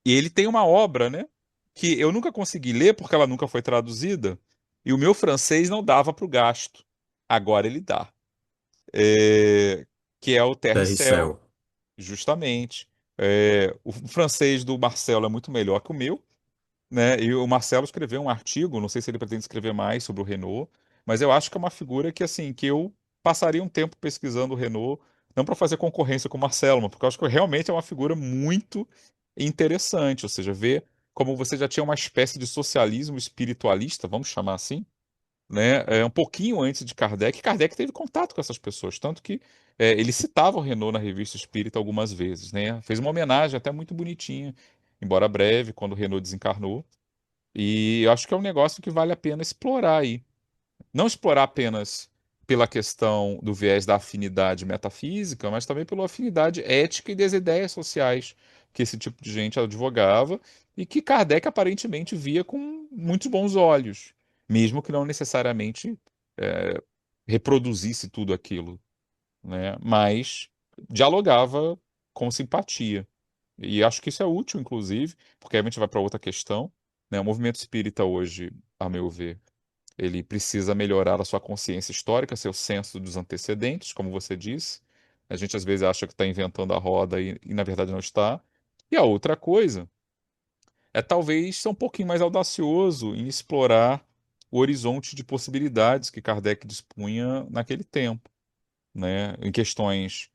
e ele tem uma obra, né, que eu nunca consegui ler porque ela nunca foi traduzida, e o meu francês não dava para o gasto. Agora ele dá. É, que é o Terra e Terra e Céu, céu. justamente. O francês do Marcelo é muito melhor que o meu, né? E o Marcelo escreveu um artigo, não sei se ele pretende escrever mais sobre o Renault, mas eu acho que é uma figura que assim, que eu passaria um tempo pesquisando o Renault, não para fazer concorrência com o Marcelo, mas porque eu acho que realmente é uma figura muito interessante, ou seja, ver como você já tinha uma espécie de socialismo espiritualista, vamos chamar assim, né? Um pouquinho antes de Kardec. Kardec teve contato com essas pessoas, tanto que ele citava o Renault na Revista Espírita algumas vezes, né? Fez uma homenagem até muito bonitinha, embora breve, quando o Renault desencarnou. E eu acho que é um negócio que vale a pena explorar aí. Não explorar apenas pela questão do viés da afinidade metafísica, mas também pela afinidade ética e das ideias sociais que esse tipo de gente advogava e que Kardec aparentemente via com muitos bons olhos, mesmo que não necessariamente é, reproduzisse tudo aquilo, né? Mas dialogava com simpatia. E acho que isso é útil, inclusive, porque aí a gente vai para outra questão, né? O movimento espírita hoje, a meu ver, ele precisa melhorar a sua consciência histórica, seu senso dos antecedentes, como você disse. A gente às vezes acha que está inventando a roda e na verdade não está. E a outra coisa é talvez ser um pouquinho mais audacioso em explorar o horizonte de possibilidades que Kardec dispunha naquele tempo, né? Em questões,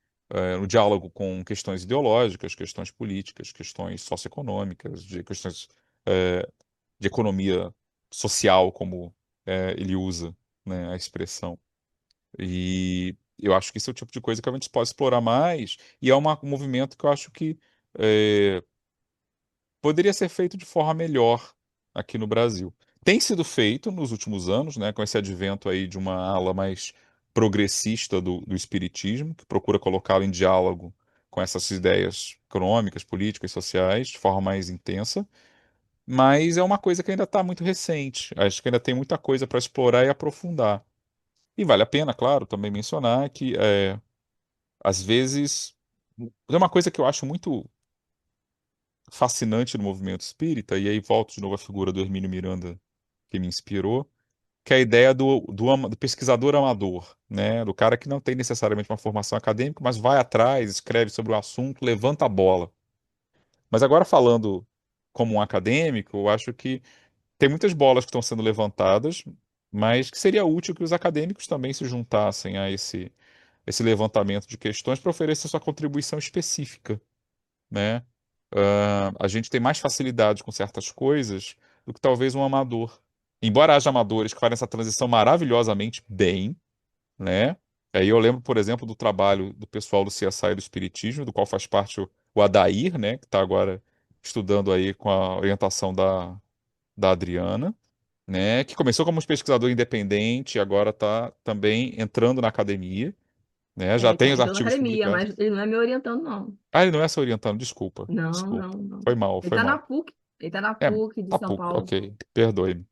no diálogo com questões ideológicas, questões políticas, questões socioeconômicas, de questões de economia social, como ele usa, né, a expressão. E eu acho que esse é o tipo de coisa que a gente pode explorar mais, e é um movimento que eu acho que é, poderia ser feito de forma melhor aqui no Brasil. Tem sido feito nos últimos anos, né, com esse advento aí de uma ala mais progressista do espiritismo, que procura colocá-lo em diálogo com essas ideias econômicas, políticas, sociais, de forma mais intensa. Mas é uma coisa que ainda está muito recente. Acho que ainda tem muita coisa para explorar e aprofundar. E vale a pena, claro, também mencionar que, às vezes, é uma coisa que eu acho muito fascinante no movimento espírita, e aí volto de novo à figura do Hermínio Miranda, que me inspirou, que é a ideia do pesquisador amador, né? Do cara que não tem necessariamente uma formação acadêmica, mas vai atrás, escreve sobre o assunto, levanta a bola. Mas agora falando como um acadêmico, eu acho que tem muitas bolas que estão sendo levantadas, mas que seria útil que os acadêmicos também se juntassem a esse levantamento de questões para oferecer sua contribuição específica, né? A gente tem mais facilidade com certas coisas do que talvez um amador. Embora haja amadores que fazem essa transição maravilhosamente bem, né? Aí eu lembro, por exemplo, do trabalho do pessoal do CSI do Espiritismo, do qual faz parte o Adair, né? Que está agora estudando aí com a orientação da Adriana, né, que começou como um pesquisador independente e agora está também entrando na academia, né, já Ele tem tá os entrando na artigos academia, publicados. mas ele não é me orientando, não. Ah, ele não é só orientando, desculpa, Não, desculpa. não, não. Foi mal, Ele foi tá na mal. PUC. Ele tá na É, PUC de a São PUC, Paulo. ok, perdoe-me.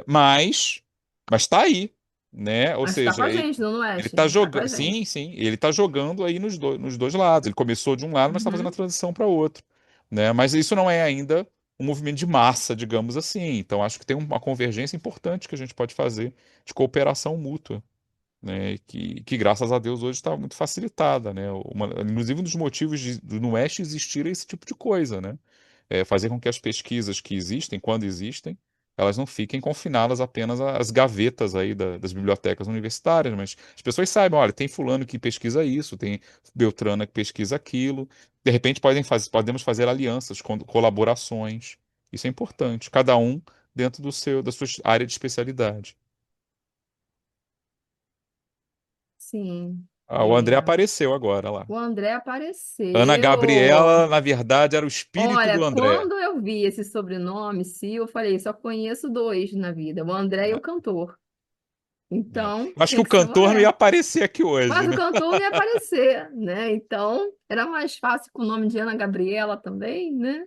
Mas tá aí, né, ou Mas tá com seja, a ele, gente no ele Oeste. tá Tá com a jogando, sim, gente. sim, ele tá jogando aí nos dois lados. Ele começou de um lado, mas está fazendo a Uhum. transição para outro, né, mas isso não é ainda um movimento de massa, digamos assim. Então acho que tem uma convergência importante que a gente pode fazer de cooperação mútua, né, que graças a Deus hoje está muito facilitada, né? Inclusive um dos motivos do Nuest existir é esse tipo de coisa, né? Fazer com que as pesquisas que existem, quando existem, elas não fiquem confinadas apenas às gavetas aí das bibliotecas universitárias, mas as pessoas saibam, olha, tem fulano que pesquisa isso, tem Beltrana que pesquisa aquilo. De repente podemos fazer alianças, colaborações. Isso é importante, cada um dentro da sua área de especialidade. Sim. Ah, o André É. apareceu agora lá. O André Ana apareceu. Gabriela, na verdade, era o espírito Olha, do André. quando eu vi esse sobrenome, Sil, eu falei, só conheço dois na vida, o André e o cantor. É. Então, Acho que tinha o que ser o cantor não ia André. aparecer aqui hoje, Mas o né? cantor não ia aparecer, né? Então, era mais fácil com o nome de Ana Gabriela também, né?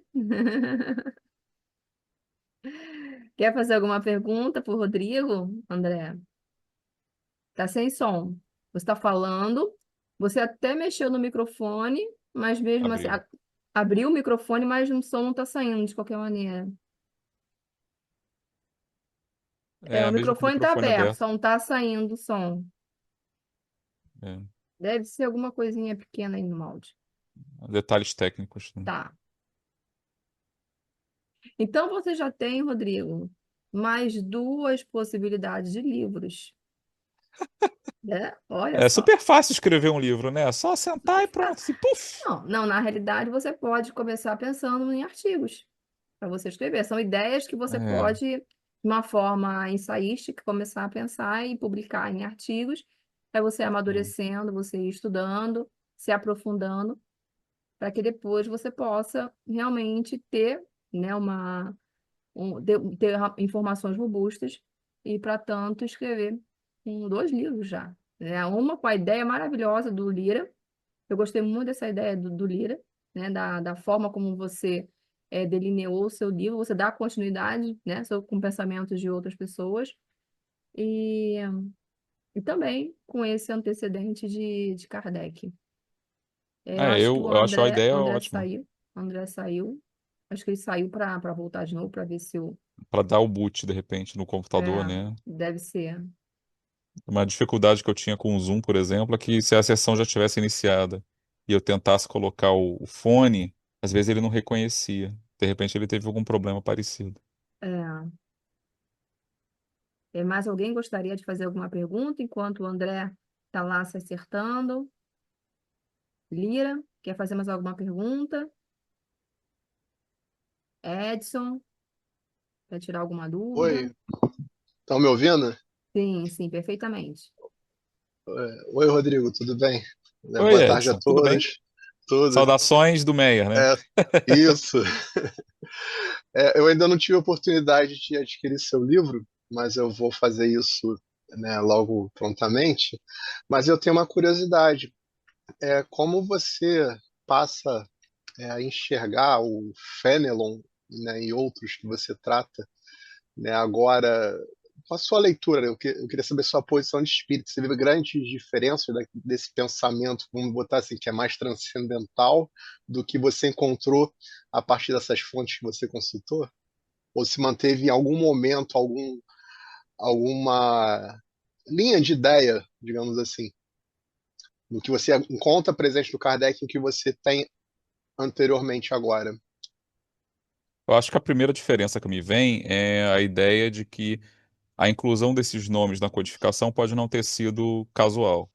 Quer fazer alguma pergunta para o Rodrigo, André? Tá sem som. Você está falando, Você até mexeu no microfone, mas mesmo assim, Abriu. abriu o microfone, mas o som não está saindo de qualquer maneira. É, É, o mesmo com o microfone está microfone aberto, aberto. só não está saindo o som. É, Deve ser alguma coisinha pequena aí no áudio. detalhes técnicos, né? Tá. Então você já tem, Rodrigo, mais duas possibilidades de livros, né? Olha É só. super fácil escrever um livro, né? É só sentar e pronto, assim, puf! Não, não, na realidade você pode começar pensando em artigos para você escrever. São ideias que você É, pode, de uma forma ensaística, começar a pensar e publicar em artigos, para você é. amadurecendo, você ir estudando, se aprofundando, para que depois você possa realmente ter, né, ter informações robustas e, para tanto, escrever dois livros já. Né? Uma com a ideia maravilhosa do Lira. Eu gostei muito dessa ideia do Lira, né? Da forma como você delineou o seu livro, você dá continuidade, né? Com pensamentos de outras pessoas. E, e também com esse antecedente de Kardec. Eu É, acho que o eu acho a André, ideia André ótima. saiu. André saiu. Acho que ele saiu para voltar de novo, para ver se o. Para dar o boot, de repente, no computador, É, né? deve ser. Uma dificuldade que eu tinha com o Zoom, por exemplo, é que se a sessão já tivesse iniciada e eu tentasse colocar o fone, às vezes ele não reconhecia. De repente ele teve algum problema parecido. É. Mais alguém gostaria de fazer alguma pergunta enquanto o André está lá se acertando? Lira, quer fazer mais alguma pergunta? Edson, quer tirar alguma dúvida? Oi, estão me ouvindo? Sim, sim, perfeitamente. Oi, Rodrigo, tudo bem? Oi, Boa tarde a Edson, tudo bem? todos. Tudo. Saudações do Meyer, né? É, isso. Eu ainda não tive a oportunidade de adquirir seu livro, mas eu vou fazer isso, né, logo prontamente. Mas eu tenho uma curiosidade. Como você passa a enxergar o Fenelon, né, e outros que você trata, né, agora, com a sua leitura, eu queria saber sua posição de espírito. Você vê grandes diferenças desse pensamento, vamos botar assim, que é mais transcendental, do que você encontrou a partir dessas fontes que você consultou? Ou se manteve em algum momento alguma linha de ideia, digamos assim, no que você encontra presente no Kardec e o que você tem anteriormente agora? Eu acho que a primeira diferença que me vem é a ideia de que a inclusão desses nomes na codificação pode não ter sido casual,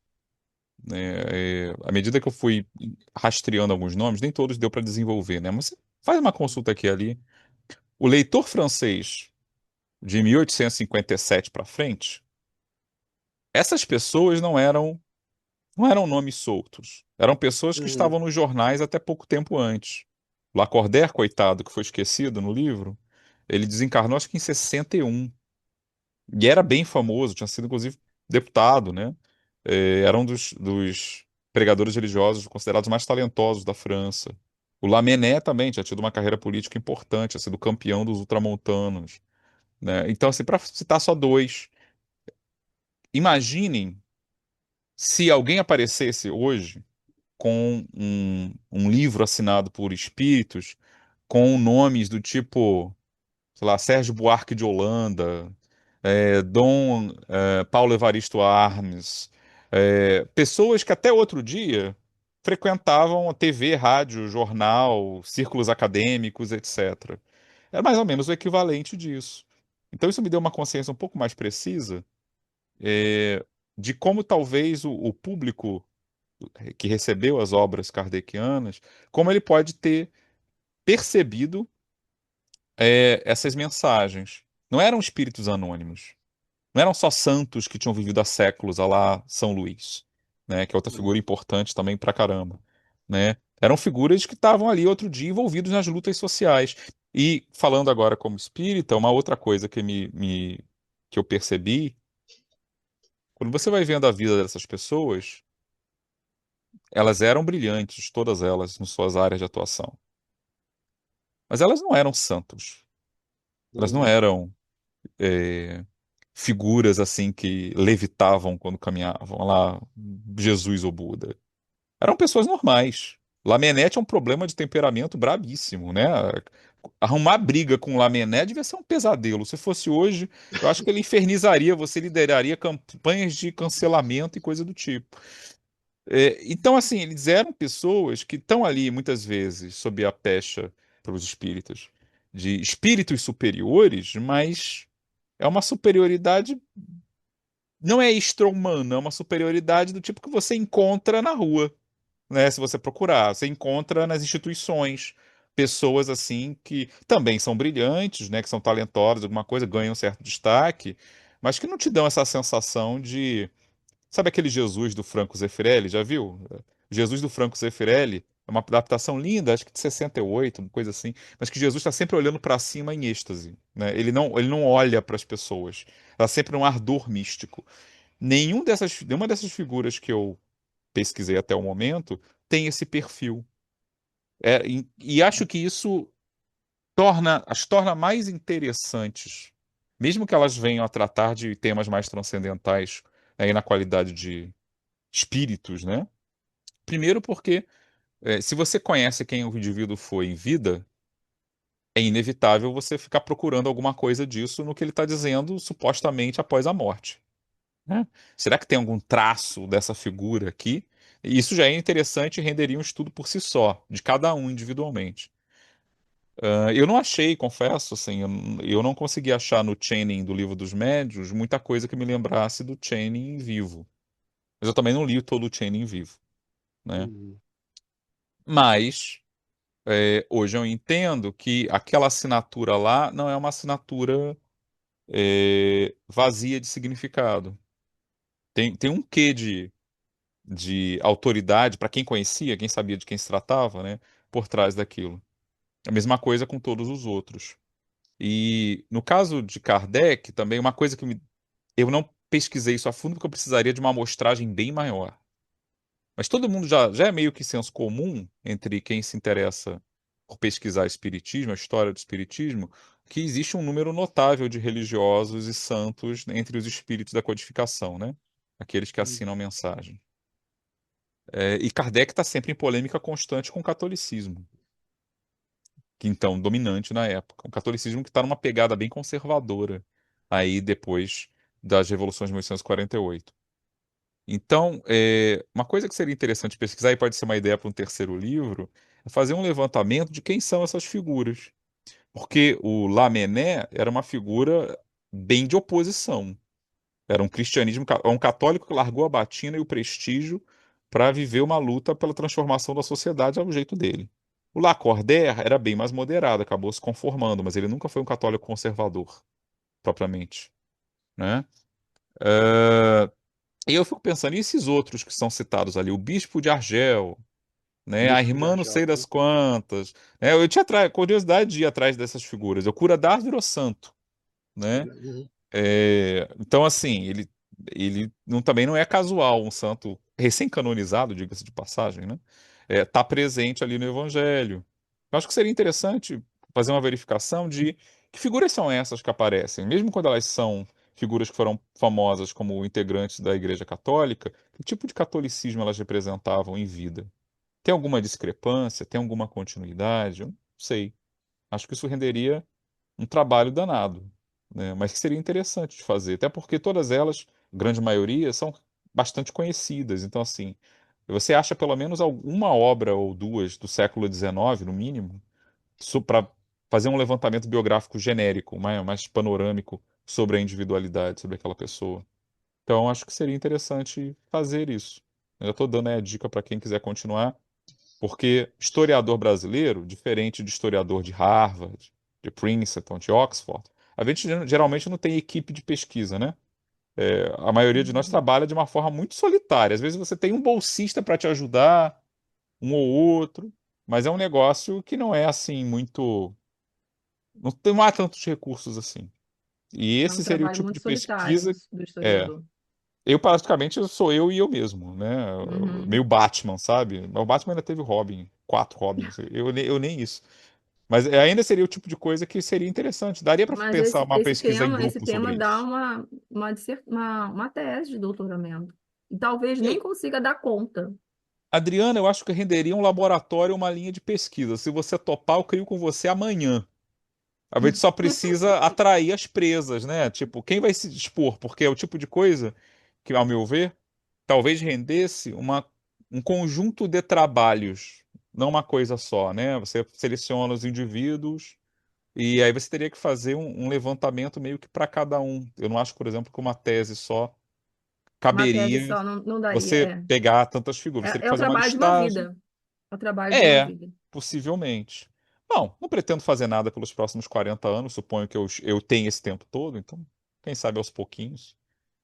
né? À medida que eu fui rastreando alguns nomes, nem todos deu para desenvolver, né? Mas você faz uma consulta aqui e ali. O leitor francês de 1857 para frente, essas pessoas não eram nomes soltos. Eram pessoas que Uhum, estavam nos jornais até pouco tempo antes. Lacordaire, coitado, que foi esquecido no livro, ele desencarnou acho que em 61. E era bem famoso, tinha sido inclusive deputado, né? Era um dos pregadores religiosos considerados mais talentosos da França. O Lamennais também tinha tido uma carreira política importante, tinha sido campeão dos ultramontanos, né? Então, assim, para citar só dois, imaginem se alguém aparecesse hoje com um livro assinado por espíritos com nomes do tipo, sei lá, Sérgio Buarque de Holanda, Dom Paulo Evaristo Armes, pessoas que até outro dia frequentavam a TV, rádio, jornal, círculos acadêmicos, etc. Era mais ou menos o equivalente disso. Então isso me deu uma consciência um pouco mais precisa de como talvez o público que recebeu as obras kardecianas, como ele pode ter percebido essas mensagens. Não eram espíritos anônimos. Não eram só santos que tinham vivido há séculos, a lá São Luís, né, que é outra figura uhum. importante também pra caramba, né? Eram figuras que estavam ali outro dia envolvidos nas lutas sociais. E falando agora como espírita, uma outra coisa que eu percebi, quando você vai vendo a vida dessas pessoas, elas eram brilhantes, todas elas, em suas áreas de atuação. Mas elas não eram santos. Elas não Uhum. eram é, figuras assim que levitavam quando caminhavam, lá Jesus ou Buda. Eram pessoas normais. Lamennais é um problema de temperamento brabíssimo, né? Arrumar briga com Lamennais devia ser um pesadelo. Se fosse hoje, eu acho que ele infernizaria, você lideraria campanhas de cancelamento e coisa do tipo. Então, assim, eles eram pessoas que estão ali, muitas vezes, sob a pecha para os espíritas, de espíritos superiores, mas é uma superioridade, não é extra-humana, é uma superioridade do tipo que você encontra na rua, né? Se você procurar, você encontra nas instituições pessoas assim que também são brilhantes, né? Que são talentosas, alguma coisa, ganham um certo destaque, mas que não te dão essa sensação de. Sabe aquele Jesus do Franco Zeffirelli? Já viu? Jesus do Franco Zeffirelli é uma adaptação linda, acho que de 68, uma coisa assim, mas que Jesus está sempre olhando para cima em êxtase, né? Ele não olha para as pessoas. Ela sempre um ardor místico. Nenhuma dessas figuras que eu pesquisei até o momento tem esse perfil. E acho que isso as torna mais interessantes, mesmo que elas venham a tratar de temas mais transcendentais aí na qualidade de espíritos, né? Primeiro porque se você conhece quem o indivíduo foi em vida, é inevitável você ficar procurando alguma coisa disso no que ele está dizendo supostamente após a morte, né? Será que tem algum traço dessa figura aqui? E isso já é interessante e renderia um estudo por si só, de cada um individualmente. Eu não achei, confesso, assim, eu não consegui achar no Channing do Livro dos Médiuns muita coisa que me lembrasse do Channing vivo. Mas eu também não li todo o Channing vivo, né? Uhum. Mas hoje eu entendo que aquela assinatura lá não é uma assinatura vazia de significado. Tem um quê de autoridade para quem conhecia, quem sabia de quem se tratava, né, por trás daquilo. A mesma coisa com todos os outros. E no caso de Kardec, também uma coisa eu não pesquisei isso a fundo porque eu precisaria de uma amostragem bem maior. Mas todo mundo já é meio que senso comum entre quem se interessa por pesquisar espiritismo, a história do espiritismo, que existe um número notável de religiosos e santos entre os espíritos da codificação, né? Aqueles que assinam a mensagem. E Kardec está sempre em polêmica constante com o catolicismo, que então dominante na época. Um catolicismo que está numa pegada bem conservadora aí depois das revoluções de 1848. Então, uma coisa que seria interessante pesquisar, e pode ser uma ideia para um terceiro livro, é fazer um levantamento de quem são essas figuras. Porque o Lamennais era uma figura bem de oposição. Era um cristianismo, um católico que largou a batina e o prestígio para viver uma luta pela transformação da sociedade ao jeito dele. O Lacordaire era bem mais moderado, acabou se conformando, mas ele nunca foi um católico conservador, propriamente, né? Eh, E eu fico pensando, e esses outros que são citados ali? O bispo de Argel, né? A Bispo de irmã não Argel. sei das quantas. Né? Eu tinha curiosidade de ir atrás dessas figuras. O Cura-das virou santo, né? Uhum. Então, assim, ele também não é casual um santo recém-canonizado, diga-se de passagem, né? Tá presente ali no Evangelho. Eu acho que seria interessante fazer uma verificação de que figuras são essas que aparecem, mesmo quando elas são figuras que foram famosas como integrantes da Igreja Católica, que tipo de catolicismo elas representavam em vida? Tem alguma discrepância? Tem alguma continuidade? Eu não sei. Acho que isso renderia um trabalho danado, né? Mas que seria interessante de fazer, até porque todas elas, a grande maioria, são bastante conhecidas. Então, assim, você acha pelo menos uma obra ou duas do século XIX, no mínimo, para fazer um levantamento biográfico genérico, mais panorâmico sobre a individualidade, sobre aquela pessoa. Então, acho que seria interessante fazer isso. Eu já estou dando aí a dica para quem quiser continuar. Porque historiador brasileiro, diferente de historiador de Harvard, de Princeton, de Oxford, a gente geralmente não tem equipe de pesquisa, né? A maioria de nós trabalha de uma forma muito solitária. Às vezes você tem um bolsista para te ajudar, um ou outro, mas é um negócio que não é assim muito. Não há tantos recursos assim. E É um esse seria o trabalho tipo de muito solitário pesquisa. do É, historiador. eu praticamente sou eu e eu mesmo, né? Uhum. Meio Batman, sabe? Mas o Batman ainda teve Robin, 4 Robins. Eu nem isso. Mas ainda seria o tipo de coisa que seria interessante. Daria para Mas pensar esse, uma esse pesquisa em tema, esse grupo tema sobre dá isso. uma tese de doutoramento. E talvez nem E- consiga dar conta. Adriana, eu acho que renderia um laboratório, uma linha de pesquisa. Se você topar, eu crio com você amanhã. A gente só precisa atrair as presas, né? Tipo, quem vai se dispor? Porque é o tipo de coisa que, ao meu ver, talvez rendesse um conjunto de trabalhos, não uma coisa só, né? Você seleciona os indivíduos e aí você teria que fazer um levantamento meio que para cada um. Eu não acho, por exemplo, que uma tese só Uma tese caberia só não daria. você pegar tantas figuras. Você teria que É o fazer uma trabalho de uma listagem. vida. É o trabalho de uma É, vida. possivelmente. Não pretendo fazer nada pelos próximos 40 anos, suponho que eu tenha esse tempo todo, então, quem sabe aos pouquinhos.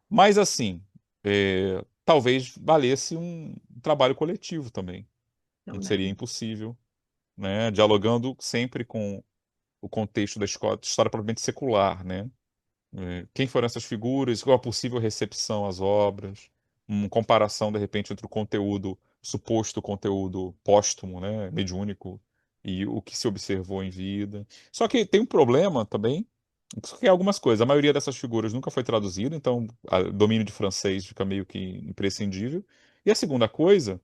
Mas, assim, talvez valesse um trabalho coletivo também. Não seria Também. impossível, né? Dialogando sempre com o contexto da escola, história propriamente secular, né? Quem foram essas figuras, qual a possível recepção às obras, uma comparação, de repente, entre o conteúdo, suposto conteúdo póstumo, né, mediúnico, e o que se observou em vida. Só que tem um problema também, que é algumas coisas. A maioria dessas figuras nunca foi traduzida, então o domínio de francês fica meio que imprescindível. E a segunda coisa,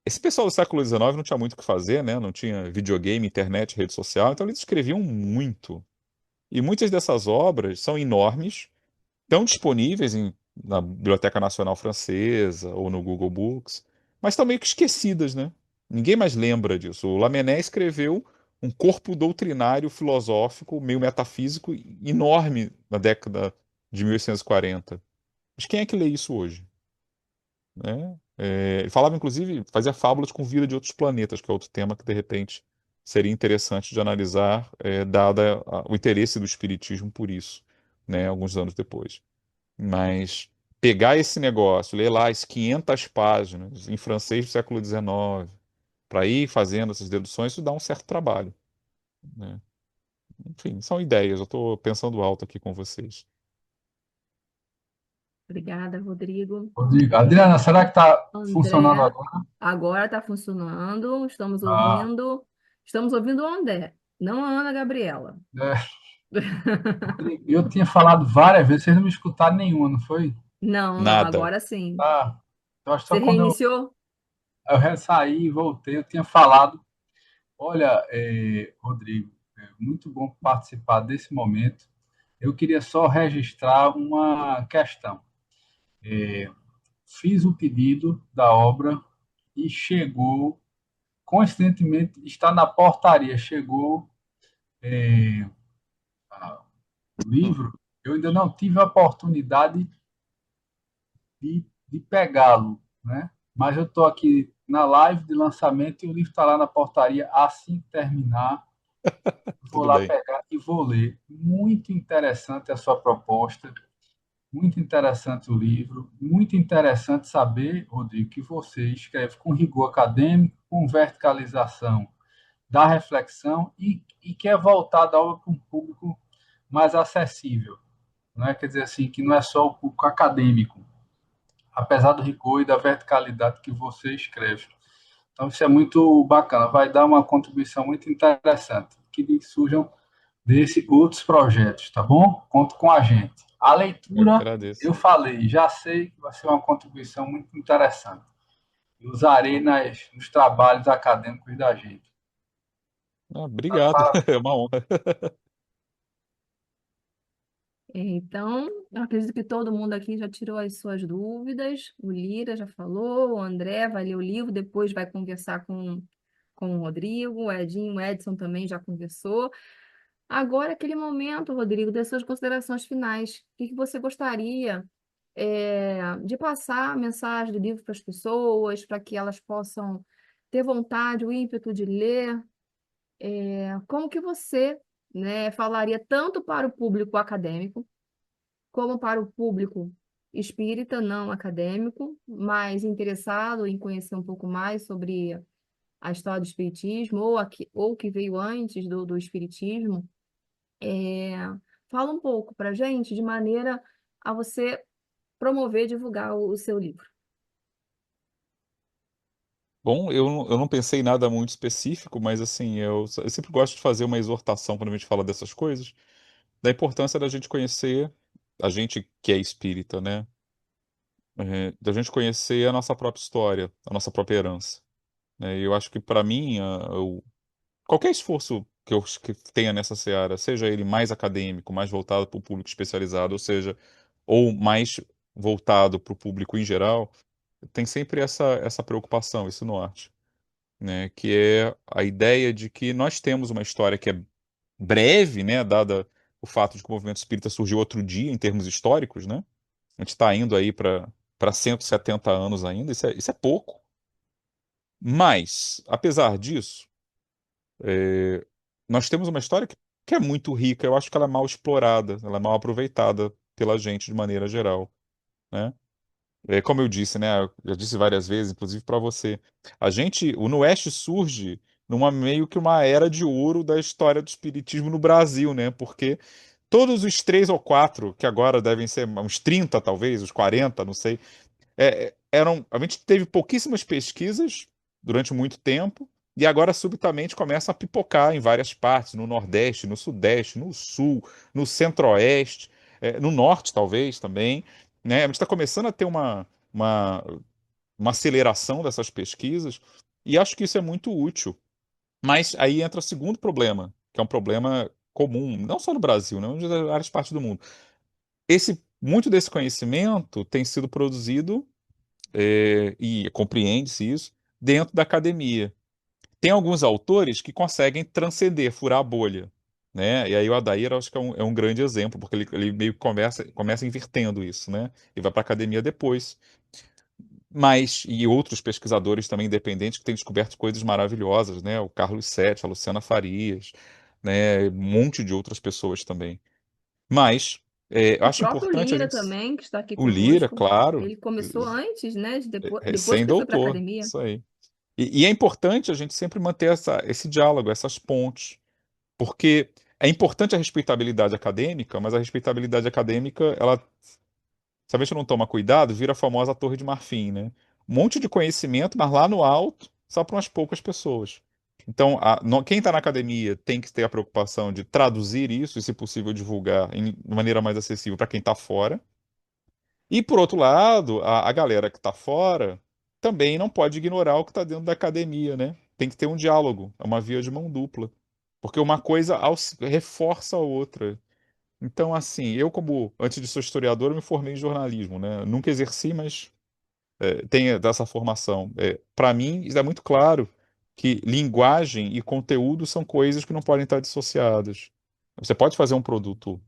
esse pessoal do século XIX não tinha muito o que fazer, né? Não tinha videogame, internet, rede social, então eles escreviam muito. E muitas dessas obras são enormes, estão disponíveis na Biblioteca Nacional Francesa ou no Google Books, mas estão meio que esquecidas, né? Ninguém mais lembra disso. O Lamennais escreveu um corpo doutrinário filosófico, meio metafísico, enorme na década de 1840. Mas quem é que lê isso hoje? Né? Ele falava, inclusive, fazia fábulas com vida de outros planetas, que é outro tema que, de repente, seria interessante de analisar, dada o interesse do espiritismo por isso, né, alguns anos depois. Mas pegar esse negócio, ler lá as 500 páginas em francês do século XIX, para ir fazendo essas deduções, isso dá um certo trabalho, né? Enfim, são ideias, eu estou pensando alto aqui com vocês. Obrigada, Rodrigo. Rodrigo. Adriana, será que está funcionando André, agora? agora está funcionando. Estamos Ah, ouvindo. Estamos ouvindo o André, não a Ana Gabriela. é. Rodrigo, eu tinha falado várias vezes, vocês não me escutaram nenhuma, não foi? Não, Nada. agora sim. Ah, eu acho que só Você quando reiniciou? eu saí e voltei, eu tinha falado. Olha, Rodrigo, muito bom participar desse momento. Eu queria só registrar uma questão. Fiz o pedido da obra e chegou, coincidentemente, está na portaria, chegou o livro. Eu ainda não tive a oportunidade de pegá-lo, né? Mas eu estou aqui na live de lançamento e o livro está lá na portaria. Assim que terminar, vou Tudo lá bem. pegar e vou ler. Muito interessante a sua proposta, muito interessante o livro, muito interessante saber, Rodrigo, que você escreve com rigor acadêmico, com verticalização da reflexão e quer voltar da obra para um público mais acessível. Não é? Quer dizer assim, que não é só o público acadêmico, apesar do rigor e da verticalidade que você escreve. Então, isso é muito bacana, vai dar uma contribuição muito interessante, que surjam desse outros projetos, tá bom? Conto com a gente. A Eu que leitura, agradeço. eu falei, já sei que vai ser uma contribuição muito interessante. Eu usarei nos trabalhos acadêmicos da gente. Obrigado, é uma honra. Então, eu acredito que todo mundo aqui já tirou as suas dúvidas. O Lira já falou, o André vai ler o livro, depois vai conversar com o Rodrigo, o Edinho, o Edson também já conversou. Agora, aquele momento, Rodrigo, das suas considerações finais. O que que você gostaria, de passar a mensagem do livro para as pessoas, para que elas possam ter vontade, o ímpeto de ler? Como que você, né, falaria tanto para o público acadêmico, como para o público espírita, não acadêmico, mas interessado em conhecer um pouco mais sobre a história do espiritismo, ou que veio antes do espiritismo? É, Fala um pouco para a gente, de maneira a você promover e divulgar o seu livro. Bom, eu não pensei em nada muito específico, mas assim, eu sempre gosto de fazer uma exortação quando a gente fala dessas coisas, da importância da gente conhecer a gente que é espírita, né? da gente conhecer a nossa própria história, a nossa própria herança. Né? E eu acho que, para mim, qualquer esforço que tenha nessa seara, seja ele mais acadêmico, mais voltado para o público especializado, ou seja, ou mais voltado para o público em geral, tem sempre essa preocupação, esse norte, né? Que é a ideia de que nós temos uma história que é breve, né? Dada o fato de que o movimento espírita surgiu outro dia, em termos históricos, né? A gente está indo aí para 170 anos ainda, isso é pouco. Mas, apesar disso, é, nós temos uma história que é muito rica. Eu acho que ela é mal explorada, ela é mal aproveitada pela gente de maneira geral, né? Como eu disse, né? Eu já disse várias vezes, inclusive para você. O Noeste surge numa meio que uma era de ouro da história do espiritismo no Brasil, né? Porque todos os três ou quatro, que agora devem ser uns 30 talvez, uns 40, não sei, a gente teve pouquíssimas pesquisas durante muito tempo, e agora subitamente começa a pipocar em várias partes, no Nordeste, no Sudeste, no Sul, no Centro-Oeste, no Norte talvez também, né? A gente está começando a ter uma, uma aceleração dessas pesquisas, e acho que isso é muito útil. Mas aí entra o segundo problema, que é um problema comum, não só no Brasil, né? Em várias partes do mundo. Muito desse conhecimento tem sido produzido e compreende-se isso, dentro da academia. Tem alguns autores que conseguem transcender, furar a bolha, né? E aí o Adair, eu acho que é um grande exemplo, porque ele meio que começa invertendo isso, né? E vai para a academia depois. E outros pesquisadores também independentes que têm descoberto coisas maravilhosas, né? O Carlos Sete, a Luciana Farias, né? Um monte de outras pessoas também. Mas eu O acho próprio importante a Lira gente. também, que está aqui O Lira, conosco, claro, ele começou antes, né? Depois que ele foi para a recém-doutor, academia. isso aí. E é importante a gente sempre manter esse diálogo, essas pontes, porque é importante a respeitabilidade acadêmica, mas a respeitabilidade acadêmica, ela, se a gente não toma cuidado, vira a famosa Torre de Marfim, né? Um monte de conhecimento, mas lá no alto, só para umas poucas pessoas. Então, quem está na academia tem que ter a preocupação de traduzir isso e, se possível, divulgar de maneira mais acessível para quem está fora. E, por outro lado, a galera que está fora também não pode ignorar o que está dentro da academia, né? Tem que ter um diálogo, é uma via de mão dupla. Porque uma coisa reforça a outra. Então, assim, antes de ser historiador, eu me formei em jornalismo, né? Nunca exerci, mas tenho dessa formação. Para mim, isso é muito claro que linguagem e conteúdo são coisas que não podem estar dissociadas. Você pode fazer um produto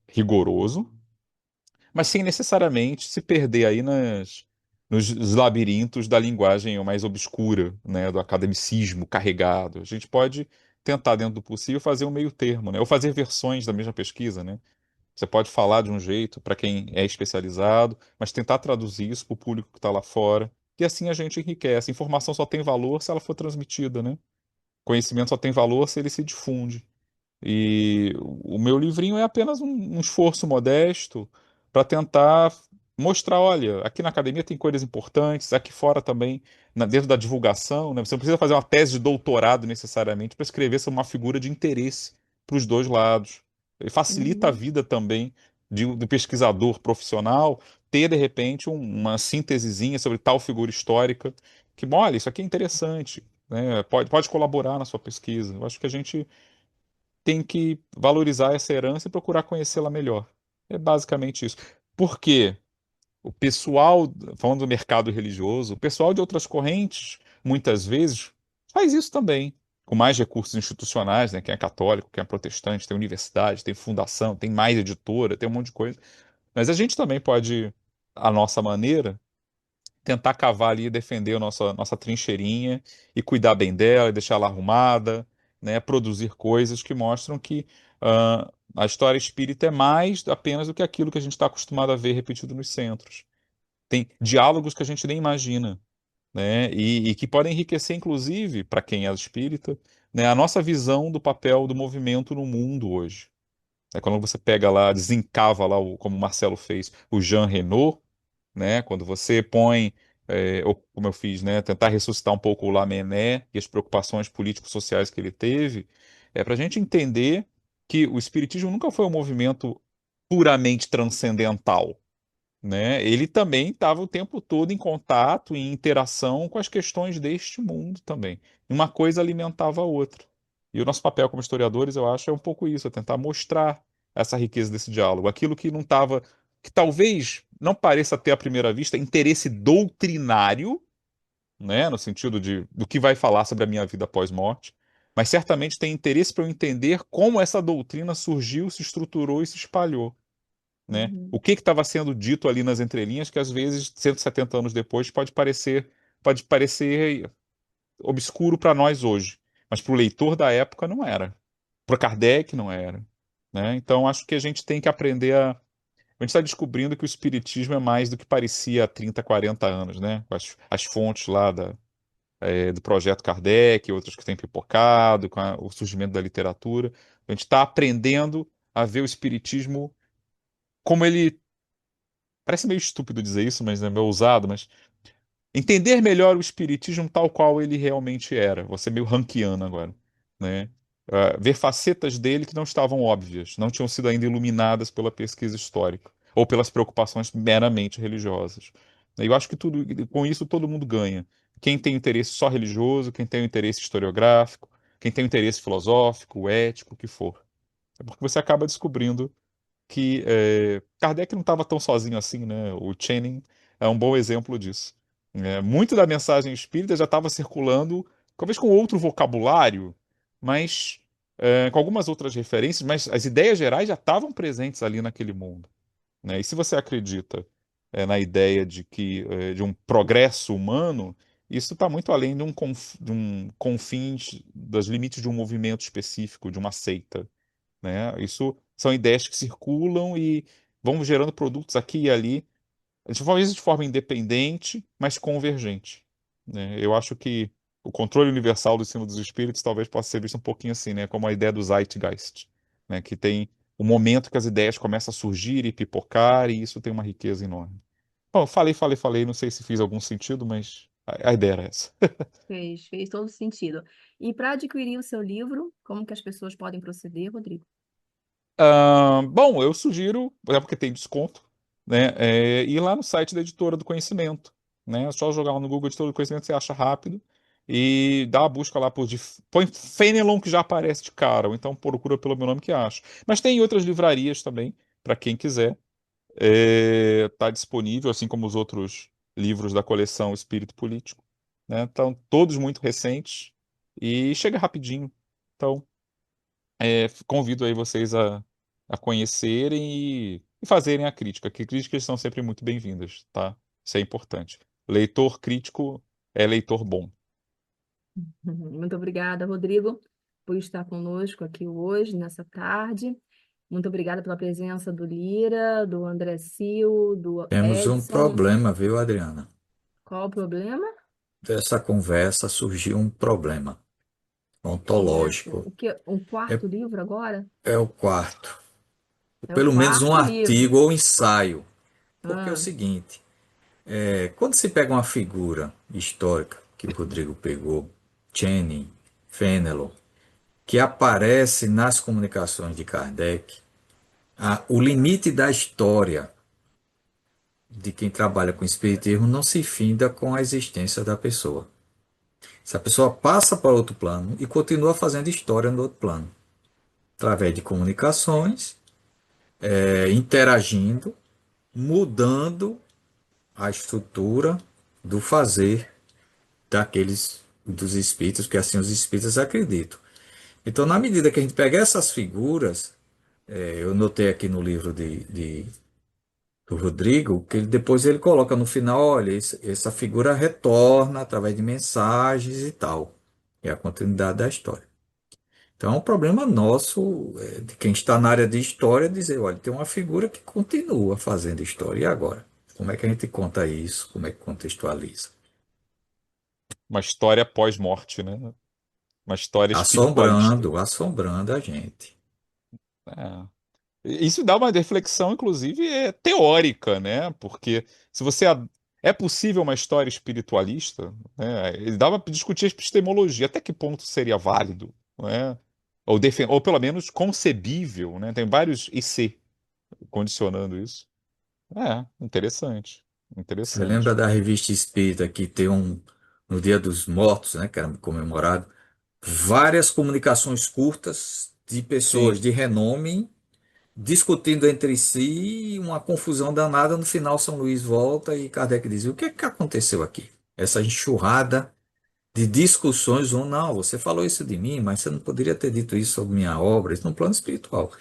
rigoroso, mas sem necessariamente se perder aí nos labirintos da linguagem mais obscura, né, do academicismo carregado. A gente pode tentar, dentro do possível, fazer um meio termo, né, ou fazer versões da mesma pesquisa, né? Você pode falar de um jeito para quem é especializado, mas tentar traduzir isso para o público que está lá fora. E assim a gente enriquece. Informação só tem valor se ela for transmitida, né? Conhecimento só tem valor se ele se difunde. E o meu livrinho é apenas um esforço modesto para tentar mostrar, olha, aqui na academia tem coisas importantes, aqui fora também, dentro da divulgação, né? Você não precisa fazer uma tese de doutorado necessariamente para escrever sobre uma figura de interesse para os dois lados. E facilita a Uhum. vida também do pesquisador profissional ter, de repente, uma síntesezinha sobre tal figura histórica que, bom, olha, isso aqui é interessante, né? Pode colaborar na sua pesquisa. Eu acho que a gente tem que valorizar essa herança e procurar conhecê-la melhor. É basicamente isso. Porque o pessoal, falando do mercado religioso, o pessoal de outras correntes, muitas vezes, faz isso também, com mais recursos institucionais, né? Quem é católico, quem é protestante, tem universidade, tem fundação, tem mais editora, tem um monte de coisa. Mas a gente também pode, à nossa maneira, tentar cavar ali e defender a nossa trincheirinha e cuidar bem dela, e deixá-la arrumada, né? Produzir coisas que mostram que a história espírita é mais apenas do que aquilo que a gente está acostumado a ver repetido nos centros. Tem diálogos que a gente nem imagina, né? E que podem enriquecer, inclusive, para quem é espírita, né? A nossa visão do papel do movimento no mundo hoje. Quando você pega lá, desencava lá, como o Marcelo fez, o Jean Renault, né? Quando você põe, ou como eu fiz, né? Tentar ressuscitar um pouco o Lamennais e as preocupações político-sociais que ele teve, para a gente entender que o Espiritismo nunca foi um movimento puramente transcendental, né? Ele também estava o tempo todo em contato, em interação com as questões deste mundo também. Uma coisa alimentava a outra. E o nosso papel como historiadores, eu acho, é um pouco isso, é tentar mostrar essa riqueza desse diálogo. Aquilo que não estava, que talvez não pareça ter à primeira vista interesse doutrinário, né, no sentido de do que vai falar sobre a minha vida pós-morte, mas certamente tem interesse para eu entender como essa doutrina surgiu, se estruturou e se espalhou, né? Uhum. O que estava sendo dito ali nas entrelinhas que às vezes 170 anos depois pode parecer obscuro para nós hoje, mas para o leitor da época não era, para Kardec não era, né? Então acho que a gente tem que aprender a gente está descobrindo que o espiritismo é mais do que parecia há 30, 40 anos, né? Com as fontes lá do projeto Kardec, outras que têm pipocado, com o surgimento da literatura. A gente está aprendendo a ver o espiritismo como ele. Parece meio estúpido dizer isso, mas é meio ousado, mas entender melhor o espiritismo tal qual ele realmente era. Vou ser meio ranquiano agora, né? Ver facetas dele que não estavam óbvias, não tinham sido ainda iluminadas pela pesquisa histórica ou pelas preocupações meramente religiosas. Eu acho que com isso todo mundo ganha. Quem tem interesse só religioso, quem tem interesse historiográfico, quem tem interesse filosófico, ético, o que for. É porque você acaba descobrindo que Kardec não estava tão sozinho assim, né? O Channing é um bom exemplo disso. Muito da mensagem espírita já estava circulando, talvez com outro vocabulário, mas com algumas outras referências, mas as ideias gerais já estavam presentes ali naquele mundo, né? E se você acredita na ideia de um progresso humano, isso está muito além de um confins dos limites de um movimento específico, de uma seita, né? Isso são ideias que circulam e vão gerando produtos aqui e ali, talvez de forma independente, mas convergente, né? Eu acho que o controle universal do ensino dos espíritos talvez possa ser visto um pouquinho assim, né? Como a ideia do Zeitgeist, né? Que tem o momento que as ideias começam a surgir e pipocar, e isso tem uma riqueza enorme. Bom, falei, não sei se fiz algum sentido, mas a ideia era essa. Fez todo sentido. E para adquirir o seu livro, como que as pessoas podem proceder, Rodrigo? Bom, eu sugiro, porque tem desconto, né, ir lá no site da Editora do Conhecimento, né? É só jogar lá no Google Editora do Conhecimento, você acha rápido e dá uma busca lá põe Fenelon que já aparece de cara, ou então procura pelo meu nome que acha. Mas tem outras livrarias também, para quem quiser. Tá disponível, assim como os outros livros da coleção Espírito Político, né? Estão todos muito recentes e chega rapidinho. Então, convido aí vocês a conhecerem e fazerem a crítica, que críticas são sempre muito bem-vindas, tá? Isso é importante. Leitor crítico é leitor bom. Muito obrigada, Rodrigo, por estar conosco aqui hoje, nessa tarde. Muito obrigada pela presença do Lira, do André Sil, do Temos um Edson. problema, viu, Adriana? Qual o problema? Dessa conversa surgiu um problema ontológico. O que? Um É, quarto livro agora? é o quarto. É o Pelo menos um quarto livro. artigo ou ensaio. Porque é o Ah, seguinte, quando se pega uma figura histórica, que o Rodrigo pegou, Channing, Fénelon, que aparece nas comunicações de Kardec, o limite da história de quem trabalha com espiritismo não se finda com a existência da pessoa. Essa pessoa passa para outro plano e continua fazendo história no outro plano, através de comunicações, interagindo, mudando a estrutura do fazer daqueles dos espíritos, que assim os espíritos acreditam. Então, na medida que a gente pega essas figuras, eu notei aqui no livro do Rodrigo, que depois ele coloca no final, olha, essa figura retorna através de mensagens e tal. É a continuidade da história. Então, é um problema nosso, de quem está na área de história, dizer, olha, tem uma figura que continua fazendo história. E agora? Como é que a gente conta isso? Como é que contextualiza? Uma história pós-morte, né? Uma história espiritualista. Assombrando, assombrando a gente. É. Isso dá uma reflexão, inclusive, teórica, né? Porque se você. É possível uma história espiritualista, né? Ele dava para discutir a epistemologia, até que ponto seria válido, né? Ou pelo menos concebível, né? Tem vários IC condicionando isso. Interessante. Você lembra Interessante. da revista Espírita que tem no Dia dos Mortos, né, que era comemorado, várias comunicações curtas de pessoas Sim. de renome discutindo entre si, uma confusão danada. No final, São Luís volta e Kardec diz: o que é que aconteceu aqui? Essa enxurrada de discussões, ou não, você falou isso de mim, mas você não poderia ter dito isso sobre minha obra, isso no plano espiritual.